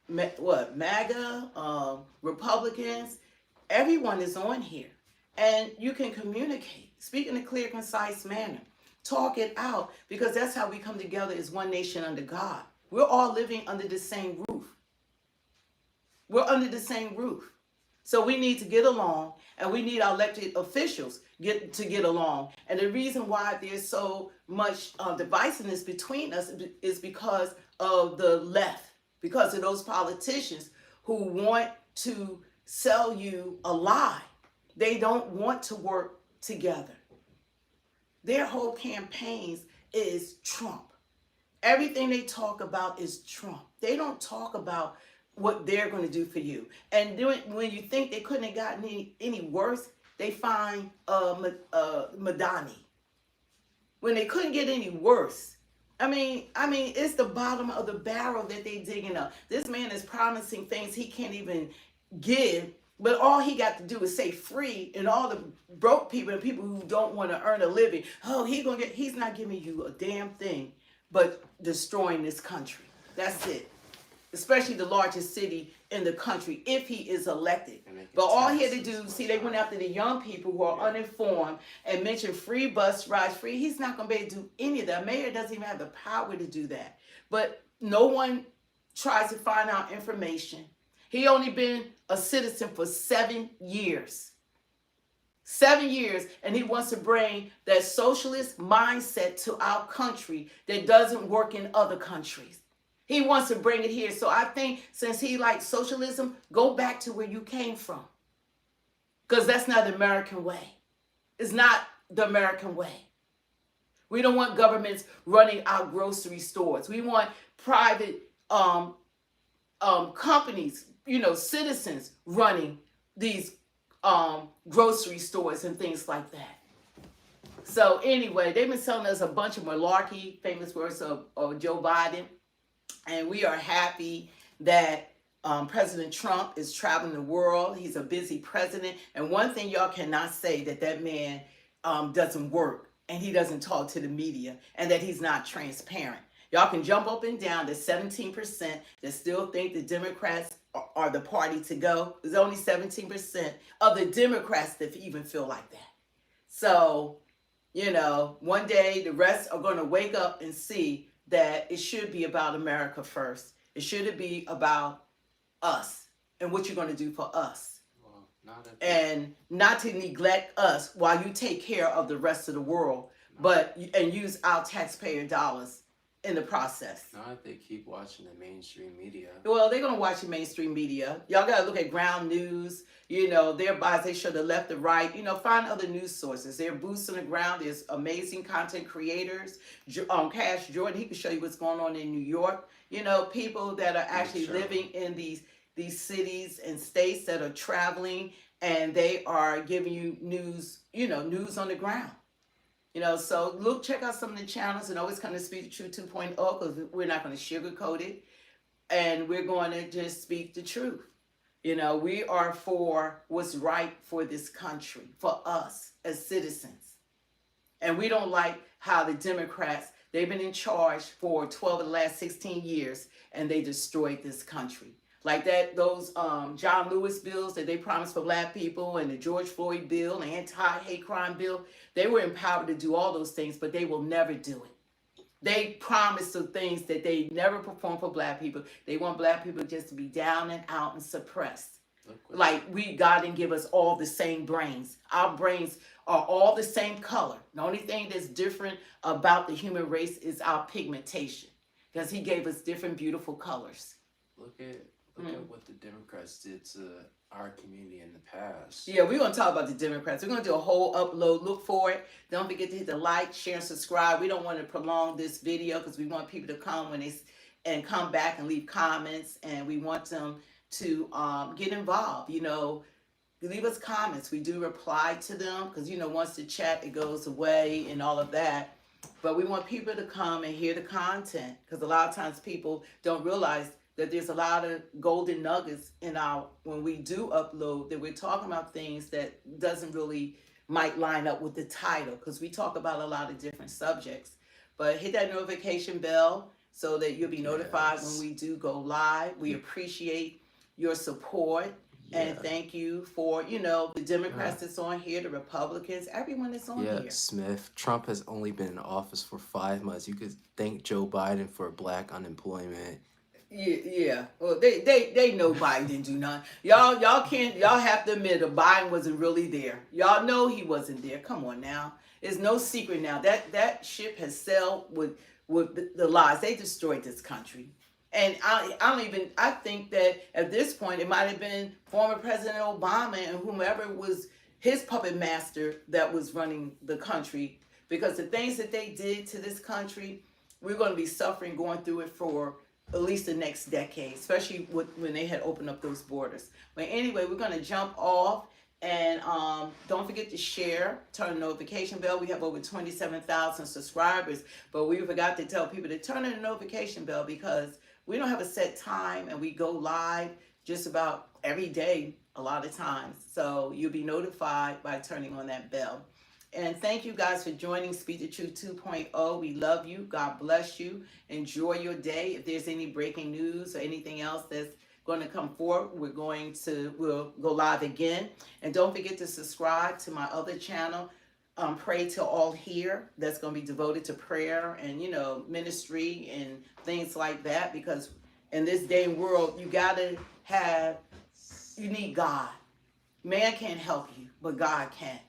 Speaker 14: MAGA, Republicans, everyone is on here. And you can communicate, speak in a clear, concise manner. Talk it out, because that's how we come together as one nation under God. We're all living under the same roof. We're under the same roof. So we need to get along, and we need our elected officials to get along. And the reason why there's so much divisiveness between us is because of the left, because of those politicians who want to sell you a lie. They don't want to work together. Their whole campaigns is Trump. Everything they talk about is Trump. They don't talk about what they're going to do for you. And when you think they couldn't have gotten any worse, they find Madani. When they couldn't get any worse, I mean, it's the bottom of the barrel that they digging up. This man is promising things he can't even give, but all he got to do is say free, and all the broke people and people who don't want to earn a living, he's not giving you a damn thing but destroying this country. That's it. Especially the largest city in the country, if he is elected. But all he had to do, they went after the young people who are uninformed and mentioned free bus rides, free. He's not going to be able to do any of that. Mayor doesn't even have the power to do that. But no one tries to find out information. He only been a citizen for 7 years. 7 years, and he wants to bring that socialist mindset to our country that doesn't work in other countries. He wants to bring it here. So I think since he likes socialism, go back to where you came from. Because that's not the American way. It's not the American way. We don't want governments running our grocery stores. We want private companies, citizens running these grocery stores and things like that. So anyway, they've been selling us a bunch of malarkey, famous words of Joe Biden. And we are happy that President Trump is traveling the world. He's a busy president. And one thing y'all cannot say that man doesn't work and he doesn't talk to the media and that he's not transparent. Y'all can jump up and down to 17% that still think the Democrats are the party to go. There's only 17% of the Democrats that even feel like that. So, one day the rest are going to wake up and see that it should be about America first. It should be about us and what you're going to do for us. And not to neglect us while you take care of the rest of the world, and use our taxpayer dollars in the process.
Speaker 15: Not if they keep watching the mainstream media.
Speaker 14: Well, they're gonna watch the mainstream media. Y'all gotta look at ground news. You know, their bias, they show the left, the right. You know, find other news sources. There are boots on the ground. There's amazing content creators. Cash Jordan, he can show you what's going on in New York. You know, people that are actually living in these cities and states that are traveling, and they are giving you news. You know, news on the ground. You know, so look, check out some of the channels and always come to Speak the Truth 2.0 because we're not going to sugarcoat it and we're going to just speak the truth. You know, we are for what's right for this country, for us as citizens. And we don't like how the Democrats, they've been in charge for 12 of the last 16 years and they destroyed this country. Like those John Lewis bills that they promised for black people and the George Floyd bill, the anti-hate crime bill, they were empowered to do all those things, but they will never do it. They promised some things that they never performed for black people. They want black people just to be down and out and suppressed. Like God didn't give us all the same brains. Our brains are all the same color. The only thing that's different about the human race is our pigmentation because he gave us different beautiful colors.
Speaker 15: Look at what the Democrats did to our community in the past.
Speaker 14: Yeah, we're going to talk about the Democrats. We're going to do a whole upload. Look for it. Don't forget to hit the like, share, and subscribe. We don't want to prolong this video because we want people to come and come back and leave comments, and we want them to get involved. You know, leave us comments. We do reply to them because, you know, once the chat, it goes away and all of that. But we want people to come and hear the content because a lot of times people don't realize that there's a lot of golden nuggets in when we do upload, that we're talking about things that doesn't really might line up with the title because we talk about a lot of different subjects. But hit that notification bell so that you'll be notified when we do go live. We appreciate your support and thank you for, you know, the Democrats that's on here, the Republicans, everyone that's on here.
Speaker 15: Smith, Trump has only been in office for 5 months. You could thank Joe Biden for black unemployment.
Speaker 14: Yeah. Well, they know Biden didn't do nothing. Y'all have to admit that Biden wasn't really there. Y'all know he wasn't there. Come on now. It's no secret now. That ship has sailed with the lies. They destroyed this country. And I think that at this point it might have been former President Obama and whomever was his puppet master that was running the country, because the things that they did to this country, we're going to be suffering going through it for at least the next decade, especially when they had opened up those borders. But anyway, we're going to jump off, and don't forget to share, turn the notification bell. We have over 27,000 subscribers, but we forgot to tell people to turn on the notification bell because we don't have a set time and we go live just about every day a lot of times. So you'll be notified by turning on that bell. And thank you guys for joining Speak the Truth 2.0. We love you. God bless you. Enjoy your day. If there's any breaking news or anything else that's going to come forward, we'll go live again. And don't forget to subscribe to my other channel, Pray to All Here. That's going to be devoted to prayer and, you know, ministry and things like that. Because in this day and world, you need God. Man can't help you, but God can.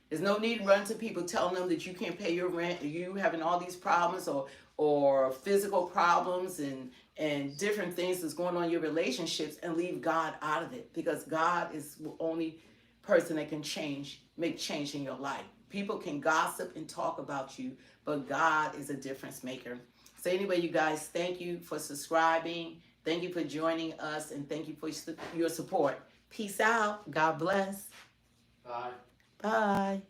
Speaker 14: There's no need to run to people telling them that you can't pay your rent, or you having all these problems or physical problems and different things that's going on in your relationships, and leave God out of it, because God is the only person that can make change in your life. People can gossip and talk about you, but God is a difference maker. So anyway, you guys, thank you for subscribing. Thank you for joining us, and thank you for your support. Peace out. God bless.
Speaker 15: Bye.
Speaker 14: Bye.